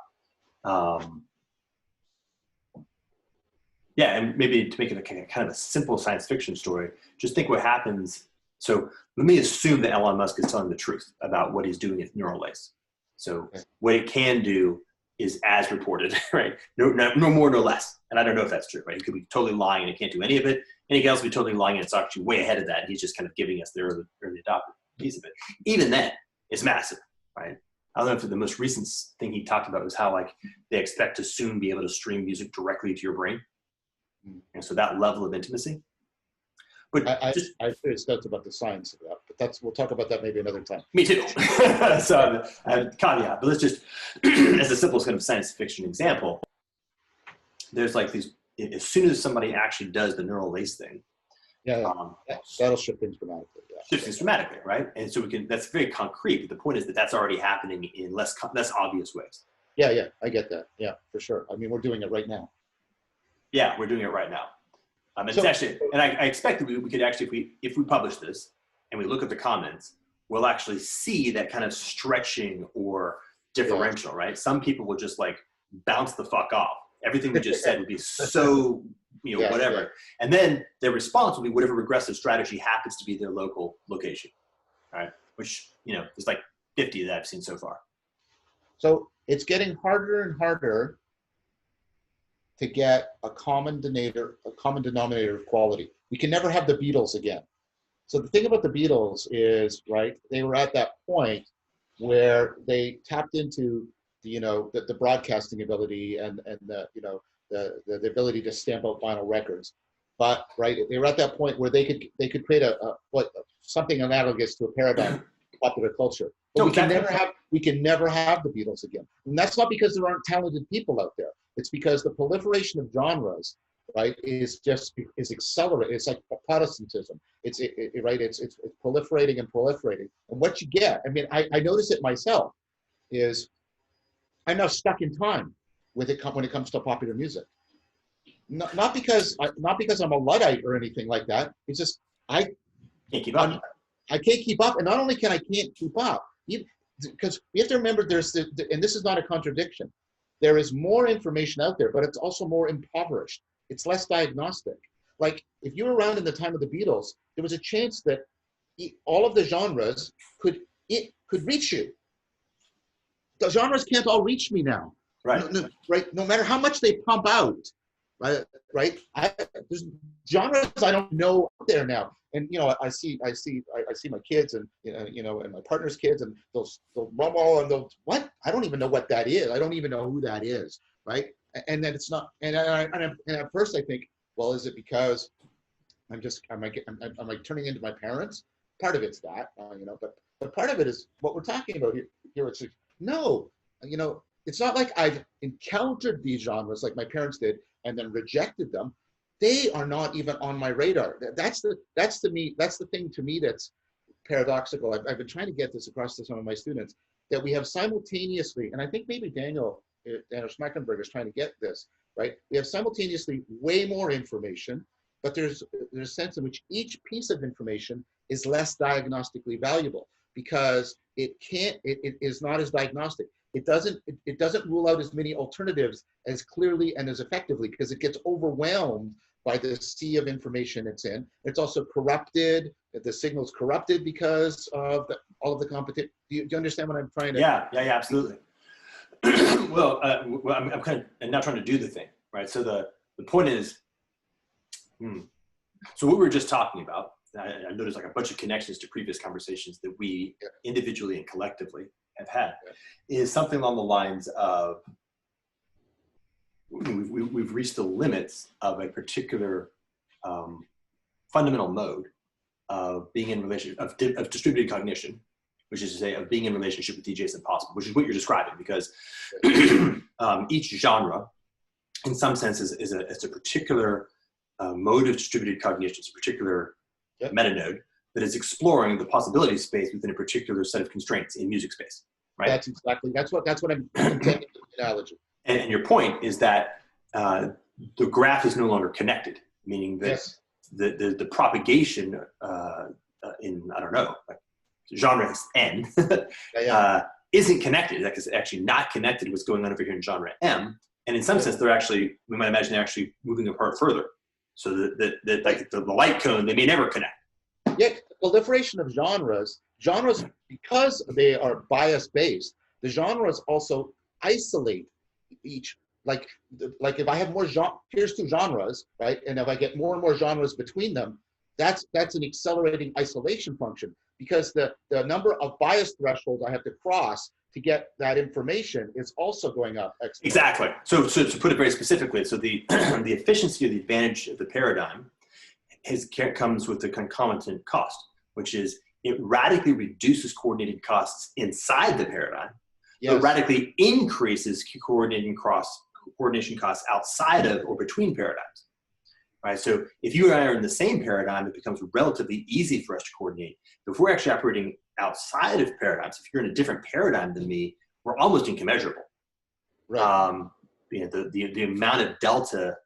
And maybe to make it a kind of a simple science fiction story, just think what happens. So let me assume that Elon Musk is telling the truth about what he's doing with neural lace. So what it can do is as reported, right? No more, no less. And I don't know if that's true, right? He could be totally lying and it can't do any of it. And he can also be totally lying and it's actually way ahead of that. And he's just kind of giving us the early adopter piece of it. Even then, it's massive, right? I don't know if the most recent thing he talked about was how like they expect to soon be able to stream music directly to your brain. And so that level of intimacy. But I it's nuts about the science of that, but we'll talk about that maybe another time. Me too. So caveat, but let's just, as a simple kind of science fiction example, there's like these, as soon as somebody actually does the neural lace thing, that'll shift things dramatically. Shift things dramatically, right? And so that's very concrete, but the point is that that's already happening in less obvious ways. Yeah, I get that. Yeah, for sure. I mean, we're doing it right now. Yeah, we're doing it right now. It's actually, and I expect that we could actually, if we publish this and we look at the comments, we'll actually see that kind of stretching or differential, right? Some people will just like bounce the fuck off. Everything we just said would be so, whatever. Yeah. And then their response will be whatever regressive strategy happens to be their local location, right? Which, there's like 50 that I've seen so far. So it's getting harder and harder to get a common denominator of quality. We can never have the Beatles again. So the thing about the Beatles is, right, they were at that point where they tapped into the broadcasting ability and the ability to stamp out vinyl records. But right, they were at that point where they could create something analogous to a paradigm in popular culture. But we can never have the Beatles again. And that's not because there aren't talented people out there. It's because the proliferation of genres right, is accelerating. It's like Protestantism. It's proliferating and proliferating. And what you get, I mean, I notice it myself, is I'm now stuck in time with it when it comes to popular music. Not because I'm a Luddite or anything like that. It's just I Can't keep up. I can't keep up, and not only can I can't keep up, because you have to remember there's and this is not a contradiction. There is more information out there, but it's also more impoverished. It's less diagnostic. Like if you were around in the time of the Beatles, there was a chance that all of the genres could reach you. The genres can't all reach me now. Right. Right. No matter how much they pump out. Right. There's genres I don't know out there now. And I see my kids and and my partner's kids, and they'll rumble and they'll what? I don't even know what that is. I don't even know who that is. Right. And then it's not. And at first I think, well, is it because am I turning into my parents? Part of it's that, but part of it is what we're talking about here. It's like, no, it's not like I've encountered these genres like my parents did and then rejected them. They are not even on my radar. That's the thing to me that's paradoxical. I've been trying to get this across to some of my students, that we have simultaneously, and I think maybe Daniel Schmeckenberg is trying to get this, right? We have simultaneously way more information, but there's a sense in which each piece of information is less diagnostically valuable because it is not as diagnostic. It doesn't rule out as many alternatives as clearly and as effectively because it gets overwhelmed by the sea of information it's in. It's also corrupted. The signal's corrupted because of all of the competition. Do you understand what I'm trying to? Yeah, absolutely. Well, I'm kind of not trying to do the thing, right? So the point is, so what we were just talking about, I noticed like a bunch of connections to previous conversations that we individually and collectively have had, is something along the lines of we've reached the limits of a particular fundamental mode of being in relation of distributed cognition, which is to say of being in relationship with the adjacent possible, which is what you're describing, because each genre, in some senses, is a particular mode of distributed cognition. It's a particular metanode that is exploring the possibility space within a particular set of constraints in music space, right? That's what I'm intending the analogy. And your point is that the graph is no longer connected, meaning that the propagation in, I don't know, like genre N isn't connected. Like it's actually not connected to what's going on over here in genre M. And in some sense, we might imagine they're actually moving apart further. So that like the light cone, they may never connect. Yeah, proliferation of genres, because they are bias-based, the genres also isolate each. Like if I have here's two genres, right? And if I get more and more genres between them, that's an accelerating isolation function because the number of bias thresholds I have to cross to get that information is also going up. Exactly. So to put it very specifically, so the the efficiency or the advantage of the paradigm comes with the concomitant cost, which is it radically reduces coordinated costs inside the paradigm, but radically increases coordination costs outside of or between paradigms. Right. So if you and I are in the same paradigm, it becomes relatively easy for us to coordinate. But if we're actually operating outside of paradigms, if you're in a different paradigm than me, we're almost incommensurable. Right. The amount of delta,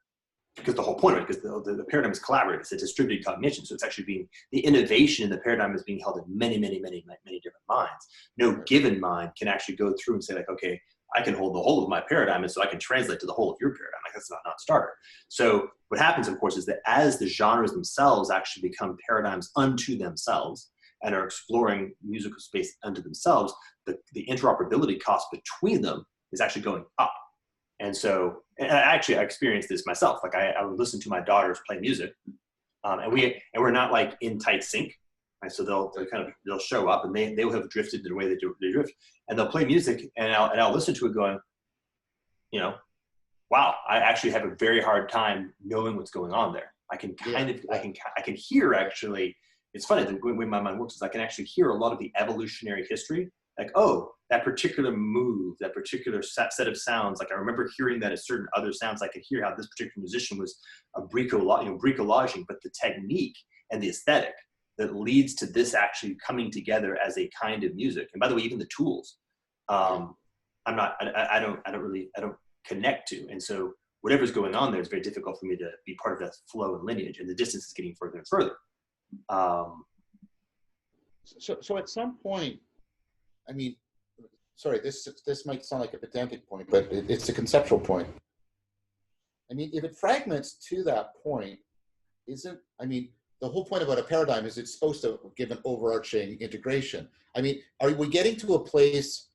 because the whole point of it, because the paradigm is collaborative, it's a distributed cognition. So it's actually the innovation in the paradigm is being held in many, many, many, many different minds. No given mind can actually go through and say like, okay, I can hold the whole of my paradigm, and so I can translate to the whole of your paradigm. Like that's not non-starter. So what happens, of course, is that as the genres themselves actually become paradigms unto themselves and are exploring musical space unto themselves, the interoperability cost between them is actually going up. And so, and I experienced this myself. Like I would listen to my daughters play music, and we're not like in tight sync. Right? So they'll show up and they will have drifted in the way they drift, and they'll play music and I'll listen to it going, wow, I actually have a very hard time knowing what's going on there. I can I can hear actually. It's funny the way my mind works is I can actually hear a lot of the evolutionary history like, oh, that particular move, that particular set of sounds, like I remember hearing that at certain other sounds, I could hear how this particular musician was bricolaging, but the technique and the aesthetic that leads to this actually coming together as a kind of music. And by the way, even the tools, I don't connect to. And so whatever's going on there is very difficult for me to be part of that flow and lineage, and the distance is getting further and further. So at some point, I mean, sorry, this might sound like a pedantic point, but it's a conceptual point. I mean, if it fragments to that point, the whole point about a paradigm is it's supposed to give an overarching integration. I mean, are we getting to a place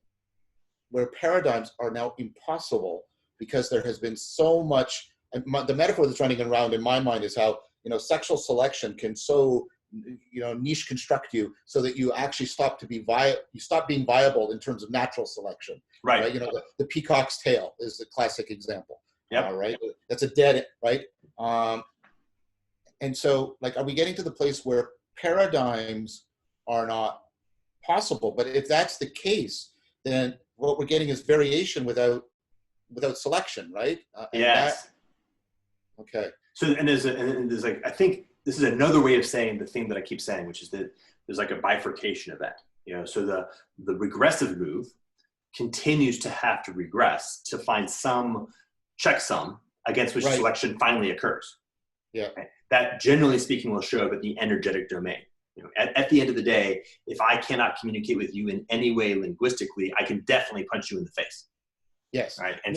where paradigms are now impossible because there has been so much, the metaphor that's running around in my mind is how, sexual selection can so, niche construct you so that you actually stop being viable in terms of natural selection. Right. The peacock's tail is the classic example. Yeah. Right. That's a dead, right? And so, are we getting to the place where paradigms are not possible? But if that's the case, then what we're getting is variation without selection, right? Yes. Okay. So, and there's I think this is another way of saying the thing that I keep saying, which is that there's like a bifurcation event. So the regressive move continues to have to regress to find some checksum against which selection finally occurs. Yeah. Right? That, generally speaking, will show up at the energetic domain. At the end of the day, if I cannot communicate with you in any way linguistically, I can definitely punch you in the face. Yes. Right. And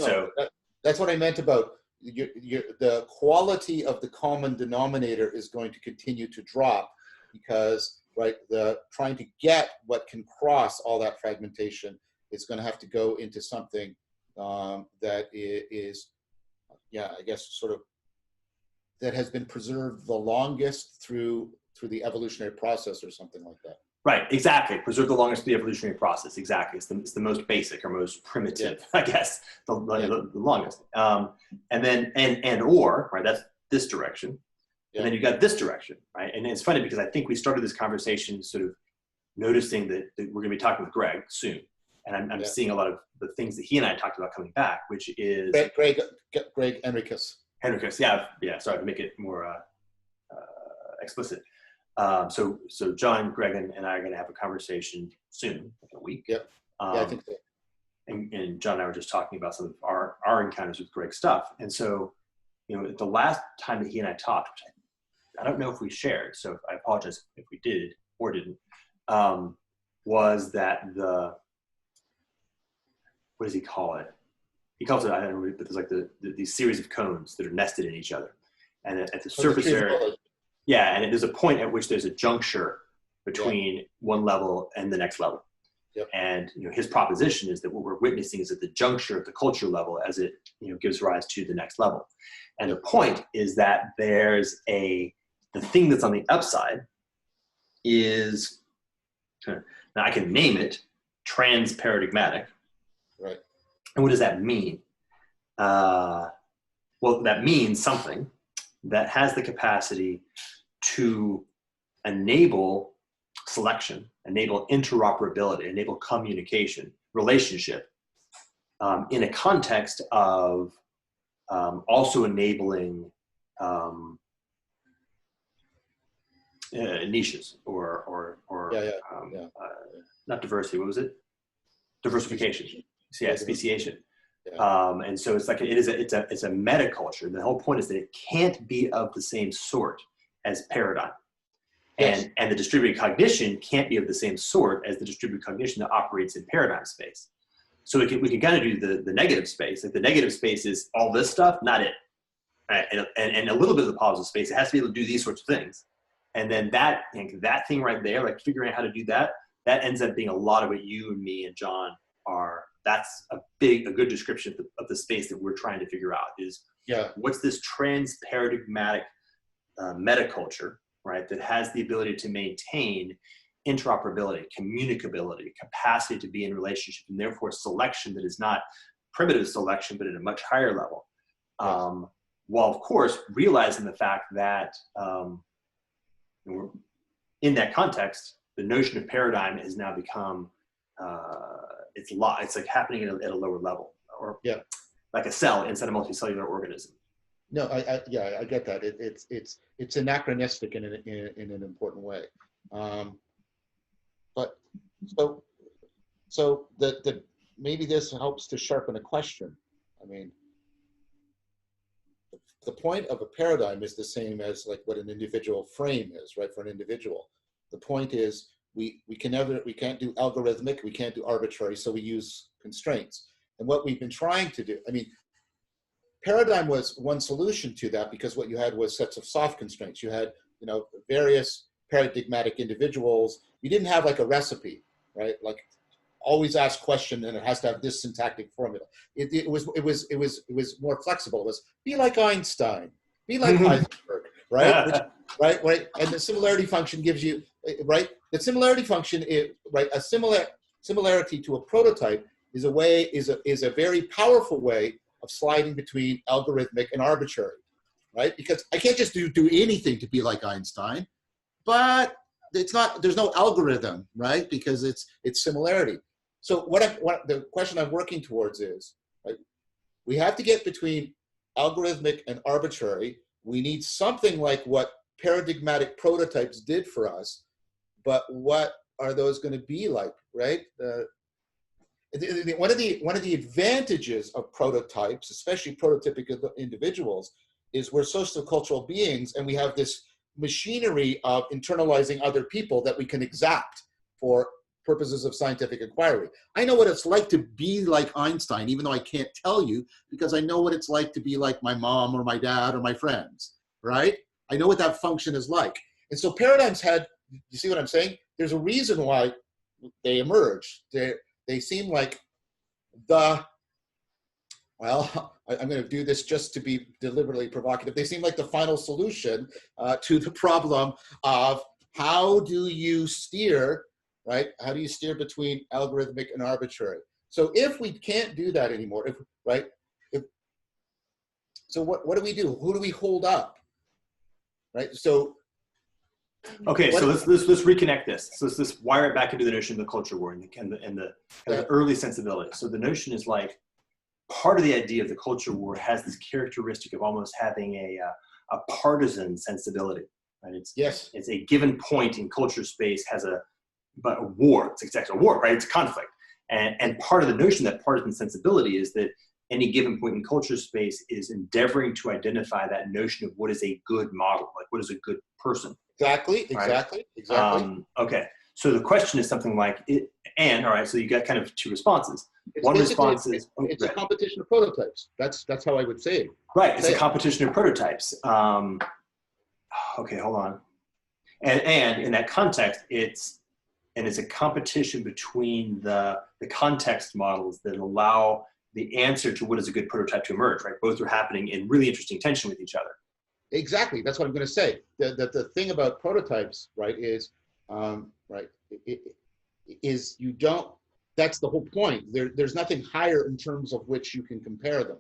that's what I meant about the quality of the common denominator is going to continue to drop because, the trying to get what can cross all that fragmentation is going to have to go into something that is, I guess, sort of, that has been preserved the longest through the evolutionary process or something like that. Right, exactly. Preserve the longest through the evolutionary process. Exactly. It's the most basic or most primitive, I guess, the longest. And then, right, that's this direction. Yeah. And then you got this direction, right? And it's funny because I think we started this conversation sort of noticing that we're going to be talking with Greg soon. And I'm seeing a lot of the things that he and I talked about coming back, which is... Greg Enricus. Henricus, yeah. Sorry to make it more explicit. So John, Greg, and I are going to have a conversation soon, like a week. Yep. I think so. And John and I were just talking about some of our encounters with Greg's stuff. And so, the last time that he and I talked, which I don't know if we shared, so I apologize if we did or didn't, was that what does he call it? He calls it, I don't know, but there's these series of cones that are nested in each other. And at the surface area, and there's a point at which there's a juncture between one level and the next level. Yep. And his proposition is that what we're witnessing is at the juncture of the culture level as it gives rise to the next level. And the point is that there's the thing that's on the upside is, now I can name it trans-paradigmatic. Right. And what does that mean? Well, that means something that has the capacity to enable selection, enable interoperability, enable communication, relationship, in a context of also enabling niches or not diversity. What was it? Diversification. Speciation. Yeah. And so it's a meta culture. The whole point is that it can't be of the same sort as paradigm. Yes. And the distributed cognition can't be of the same sort as the distributed cognition that operates in paradigm space. So we can kind of do the negative space. Like the negative space is all this stuff, not it. Right? And a little bit of the positive space, it has to be able to do these sorts of things. And then that thing right there, like figuring out how to do that ends up being a lot of what you and me and John are. That's a good description of the space that we're trying to figure out is what's this trans-paradigmatic metaculture, right, that has the ability to maintain interoperability, communicability, capacity to be in relationship, and therefore selection that is not primitive selection, but at a much higher level. While, of course, realizing the fact that in that context, the notion of paradigm has now become it's like happening at a lower level, or Yeah. like a cell inside a multicellular organism. No, yeah, I get that. It's anachronistic in an important way. But so the maybe this helps to sharpen a question. I mean, the point of a paradigm is the same as like what an individual frame is, right? For an individual, the point is we can't do algorithmic, we can't do arbitrary, so we use constraints. And what we've been trying to do, I mean, paradigm was one solution to that, because what you had was sets of soft constraints. You had, you know, various paradigmatic individuals. You didn't have like a recipe, right? Like always ask question and it has to have this syntactic formula. It was more flexible. It was be like Einstein, be like Heisenberg, right? Right. And the similarity function gives you, right? The similarity function is, right? A similarity to a prototype is a very powerful way of sliding between algorithmic and arbitrary, right? Because I can't just do anything to be like Einstein, but there's no algorithm, right? Because it's similarity. So the question I'm working towards is, right, we have to get between algorithmic and arbitrary. We need something like what paradigmatic prototypes did for us, but what are those going to be like, right? One of the advantages of prototypes, especially prototypic individuals, is we're sociocultural beings, and we have this machinery of internalizing other people that we can exact for purposes of scientific inquiry. I know what it's like to be like Einstein, even though I can't tell you, because I know what it's like to be like my mom or my dad or my friends, right? I know what that function is like. And so paradigms had, you see what I'm saying? There's a reason why they emerged. They seem like I'm going to do this just to be deliberately provocative. They seem like the final solution to the problem of how do you steer, right? How do you steer between algorithmic and arbitrary? So if we can't do that anymore, so what do we do? Who do we hold up, right? So okay, so let's reconnect this. So let's wire it back into the notion of the culture war and the early sensibility. So the notion is like part of the idea of the culture war has this characteristic of almost having a partisan sensibility. Right? It's a given point in culture space has a war. It's exactly a war, right? It's a conflict. And part of the notion that partisan sensibility is that any given point in culture space is endeavoring to identify that notion of what is a good model, like what is a good person. Exactly. Okay. So the question is something like, all right, so you got kind of two responses. One response is... It's a competition of prototypes. That's how I would say it. Right, it's a competition of prototypes. Okay, hold on. And in that context, it's a competition between the context models that allow the answer to what is a good prototype to emerge, right? Both are happening in really interesting tension with each other. Exactly, that's what I'm going to say. The thing about prototypes, right, is, is you don't, that's the whole point. There's nothing higher in terms of which you can compare them.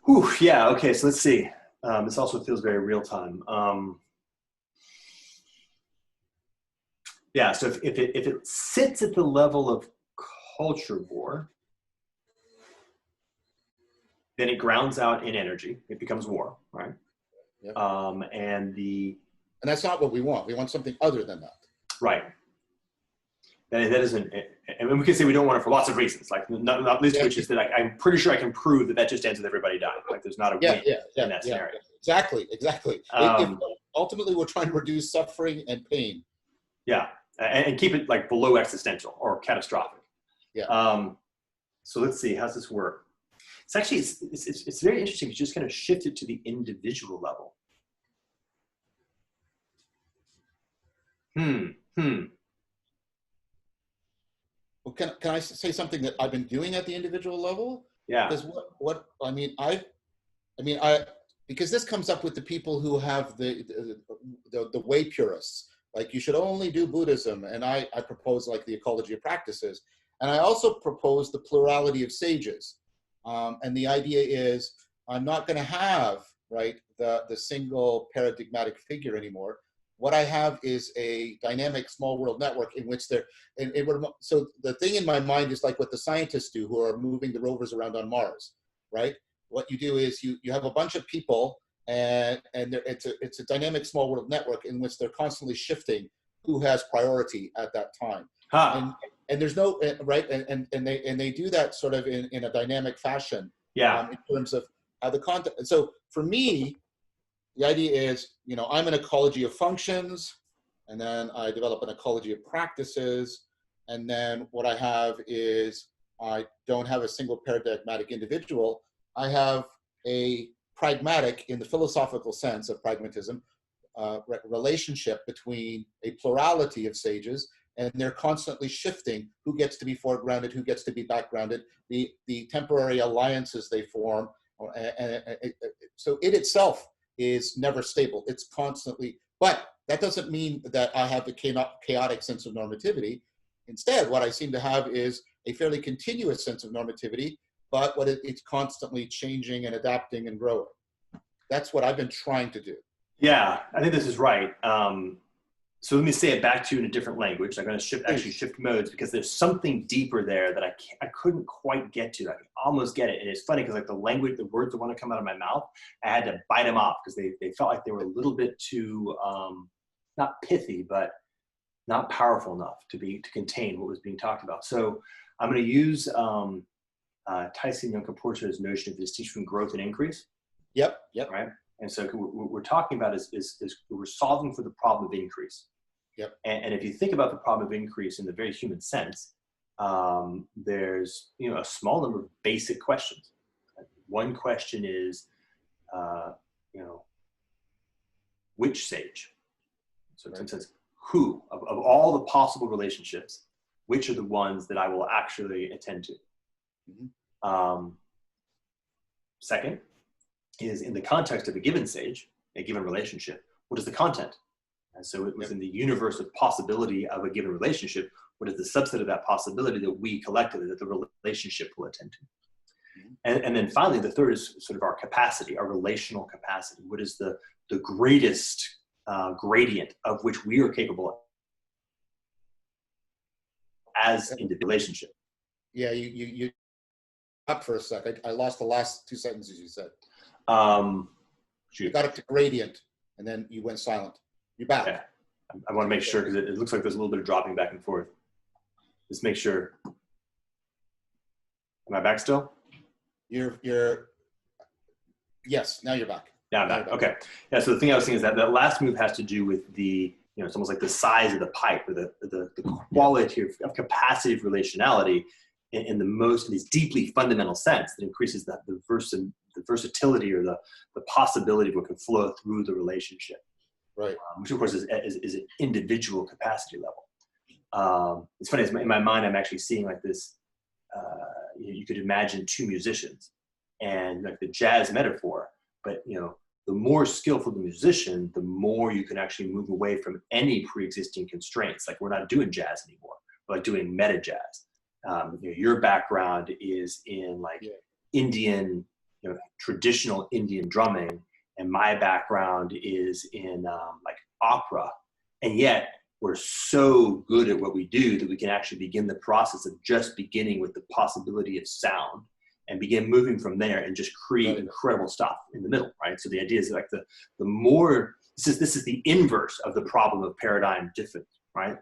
Whew, yeah, okay, so let's see. This also feels very real time. Yeah, so if it sits at the level of culture war, then it grounds out in energy. It becomes war, right? Yep. And that's not what we want. We want something other than that. Right. That isn't, and we can say we don't want it for lots of reasons, like not least which is that I'm pretty sure I can prove that just ends with everybody dying. Like there's not a win in that scenario. Exactly. Ultimately, we're trying to reduce suffering and pain. Yeah, and keep it like below existential or catastrophic. Yeah. So let's see, how's this work? It's actually, it's very interesting. You just kind of shift it to the individual level. Well, can I say something that I've been doing at the individual level? Yeah. Because because this comes up with the people who have the way purists. Like you should only do Buddhism, and I propose like the ecology of practices, and I also propose the plurality of sages. And the idea is I'm not going to have the single paradigmatic figure anymore. what I have is a dynamic small world network in which so the thing in my mind is like what the scientists do who are moving the rovers around on Mars, right? What you do is you have a bunch of people, and it's a dynamic small world network in which they're constantly shifting who has priority at that time. Huh. And there's no, right, and they do that sort of in a dynamic fashion. Yeah. In terms of how the content. So for me, the idea is, I'm an ecology of functions, and then I develop an ecology of practices. And then what I have is, I don't have a single paradigmatic individual. I have a pragmatic, in the philosophical sense of pragmatism, relationship between a plurality of sages, and they're constantly shifting who gets to be foregrounded, who gets to be backgrounded, the temporary alliances they form. So it itself is never stable. It's constantly, but that doesn't mean that I have the chaotic sense of normativity. Instead, what I seem to have is a fairly continuous sense of normativity, but it's constantly changing and adapting and growing. That's what I've been trying to do. Yeah, I think this is right. So let me say it back to you in a different language. I'm going to shift modes, because there's something deeper there that I couldn't quite get to. I could almost get it. And it's funny because like the words that want to come out of my mouth, I had to bite them off because they felt like they were a little bit too, not pithy, but not powerful enough to contain what was being talked about. So I'm going to use Tyson Yunkaporta's notion of the distinction between growth and increase. Yep. Right. And so what we're talking about is we're solving for the problem of increase. Yep. And if you think about the problem of increase in the very human sense, there's a small number of basic questions. One question is, which sage? So in some sense, who of all the possible relationships, which are the ones that I will actually attend to? Mm-hmm. Second is, in the context of a given sage, a given relationship, what is the content? And so within the universe of possibility of a given relationship, what is the subset of that possibility that we collectively, that the relationship will attend to? And then finally, the third is sort of our capacity, our relational capacity. What is the greatest gradient of which we are capable as in the relationship? Yeah, you up for a sec. I lost the last two sentences you said. You got up to gradient, and then you went silent. You're back. Yeah. I want to make sure, because it looks like there's a little bit of dropping back and forth. Just make sure. Am I back still? Yes, now you're back. Yeah, I'm back. Okay. Yeah, so the thing I was saying is that last move has to do with it's almost like the size of the pipe, or the quality of capacity of relationality in the most of these deeply fundamental sense that increases the versatility or the possibility of what can flow through the relationship. Right. Which of course is an individual capacity level. It's funny, in my mind, I'm actually seeing like this, you could imagine two musicians and like the jazz metaphor, but the more skillful the musician, the more you can actually move away from any pre-existing constraints. Like, we're not doing jazz anymore. We're like doing meta jazz. Your background is in Indian, traditional Indian drumming, and my background is in like opera. And yet we're so good at what we do that we can actually begin the process of just beginning with the possibility of sound and begin moving from there and just create incredible stuff in the middle, right? So the idea is like the more, this is the inverse of the problem of paradigm difference, right?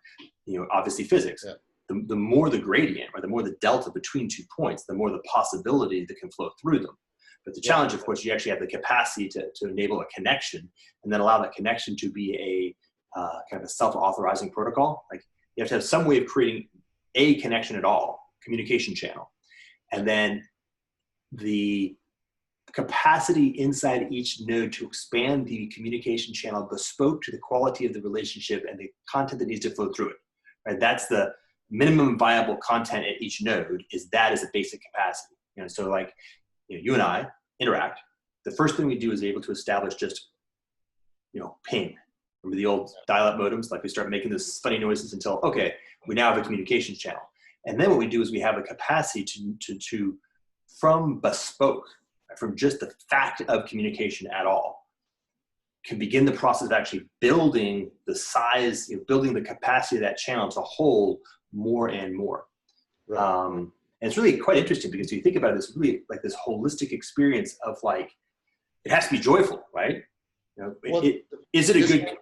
Obviously physics. Yeah. The more the gradient, or the more the delta between 2 points, the more the possibility that can flow through them. But the challenge, of course, you actually have the capacity to enable a connection, and then allow that connection to be a kind of a self-authorizing protocol. Like, you have to have some way of creating a connection at all, communication channel. And then the capacity inside each node to expand the communication channel bespoke to the quality of the relationship and the content that needs to flow through it. Right? That's the minimum viable content at each node, is a basic capacity. So like, you and I interact. The first thing we do is able to establish just, ping. Remember the old dial-up modems? Like, we start making those funny noises until, okay, we now have a communications channel. And then what we do is we have a capacity to from bespoke, from just the fact of communication at all, can begin the process of actually building the size, building the capacity of that channel to hold more and more. Right. And it's really quite interesting because you think about it, it's really like this holistic experience of like, it has to be joyful, right? Well, is it a good,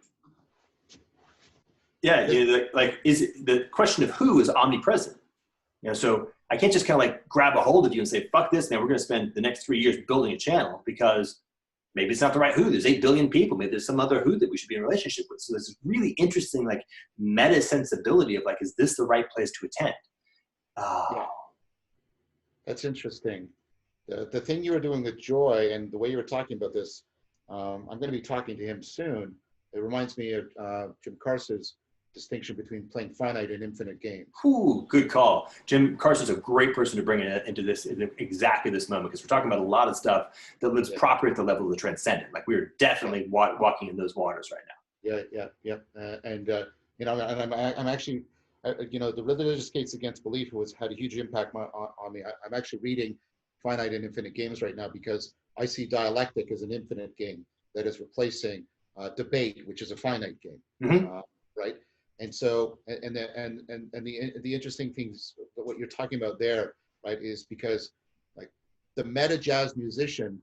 yeah, like, is it, the question of who is omnipresent? So I can't just kind of like grab a hold of you and say, fuck this, now we're going to spend the next 3 years building a channel because maybe it's not the right who. There's 8 billion people. Maybe there's some other who that we should be in a relationship with. So there's this really interesting like meta sensibility of like, is this the right place to attend? Yeah. That's interesting. The thing you were doing with Joy and the way you were talking about this, I'm going to be talking to him soon. It reminds me of Jim Carson's distinction between playing finite and infinite games. Ooh, good call. Jim Carson's a great person to bring into this in exactly this moment, because we're talking about a lot of stuff that lives proper at the level of the transcendent. Like we're definitely walking in those waters right now. Yeah. I'm actually, the Religious Gates Against Belief had a huge impact on me. I'm actually reading Finite and Infinite Games right now because I see dialectic as an infinite game that is replacing debate, which is a finite game, right? And so, and the interesting things, what you're talking about there, right, is because like the meta jazz musician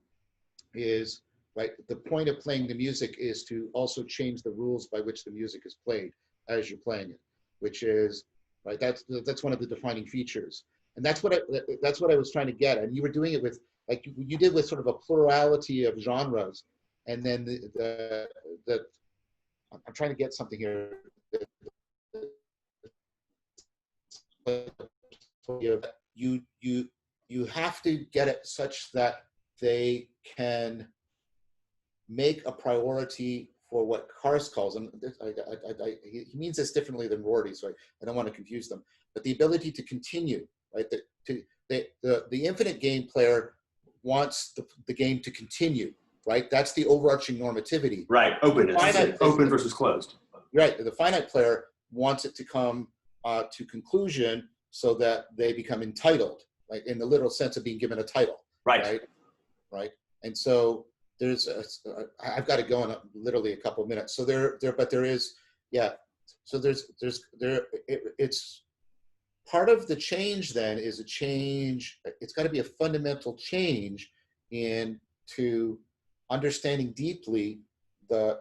is, right, the point of playing the music is to also change the rules by which the music is played as you're playing it, which is, right, that's one of the defining features. And that's what I was trying to get. And you were doing it with, like you did with sort of a plurality of genres. And then I'm trying to get something here. You have to get it such that they can make a priority for what Kars calls, and he means this differently than Rorty, so I don't want to confuse them, but the ability to continue, right? The infinite game player wants the game to continue, right? That's the overarching normativity. Right, openness, open versus closed. Right, the finite player wants it to come to conclusion so that they become entitled, like in the literal sense of being given a title. Right. And so I've got to go in literally a couple of minutes. So it's part of the change then is a change. It's got to be a fundamental change into understanding deeply the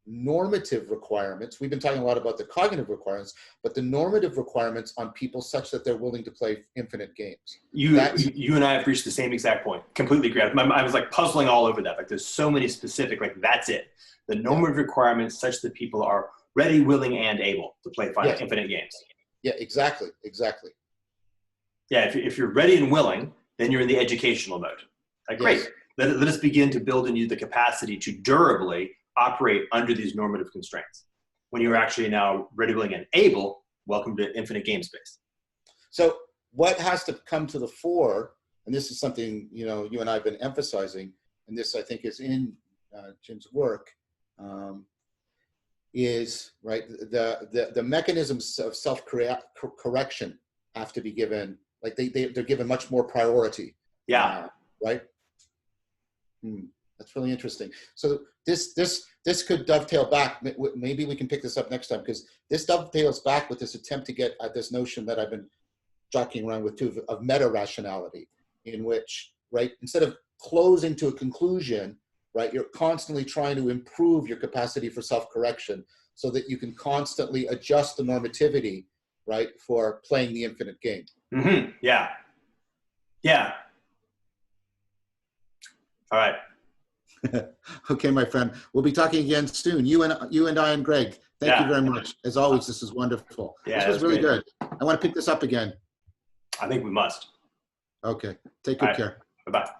normative requirements. We've been talking a lot about the cognitive requirements, but the normative requirements on people such that they're willing to play infinite games. You and I have reached the same exact point. Completely agree. I was like puzzling all over that. Like there's so many specific, like that's it. The normative requirements such that people are ready, willing, and able to play infinite games. Yeah, exactly. Yeah, if you're ready and willing, then you're in the educational mode. Like, great. Let us begin to build in you the capacity to durably operate under these normative constraints. When you're actually now ready, willing, and able, welcome to infinite game space. So what has to come to the fore, and this is something you and I have been emphasizing, and this I think is in Jim's work, is right the mechanisms of self-correction have to be given, like they're given much more priority. Yeah. Right. That's really interesting. So this could dovetail back. Maybe we can pick this up next time, because this dovetails back with this attempt to get at this notion that I've been jockeying around with too, of meta rationality, in which, right, instead of closing to a conclusion, right, you're constantly trying to improve your capacity for self-correction so that you can constantly adjust the normativity, right, for playing the infinite game. Mm-hmm. Yeah. All right. Okay, my friend. We'll be talking again soon. You and I and Greg. Thank you very much. As always, this is wonderful. Yeah, this was really good. I want to pick this up again. I think we must. Okay. Take good care. Bye-bye.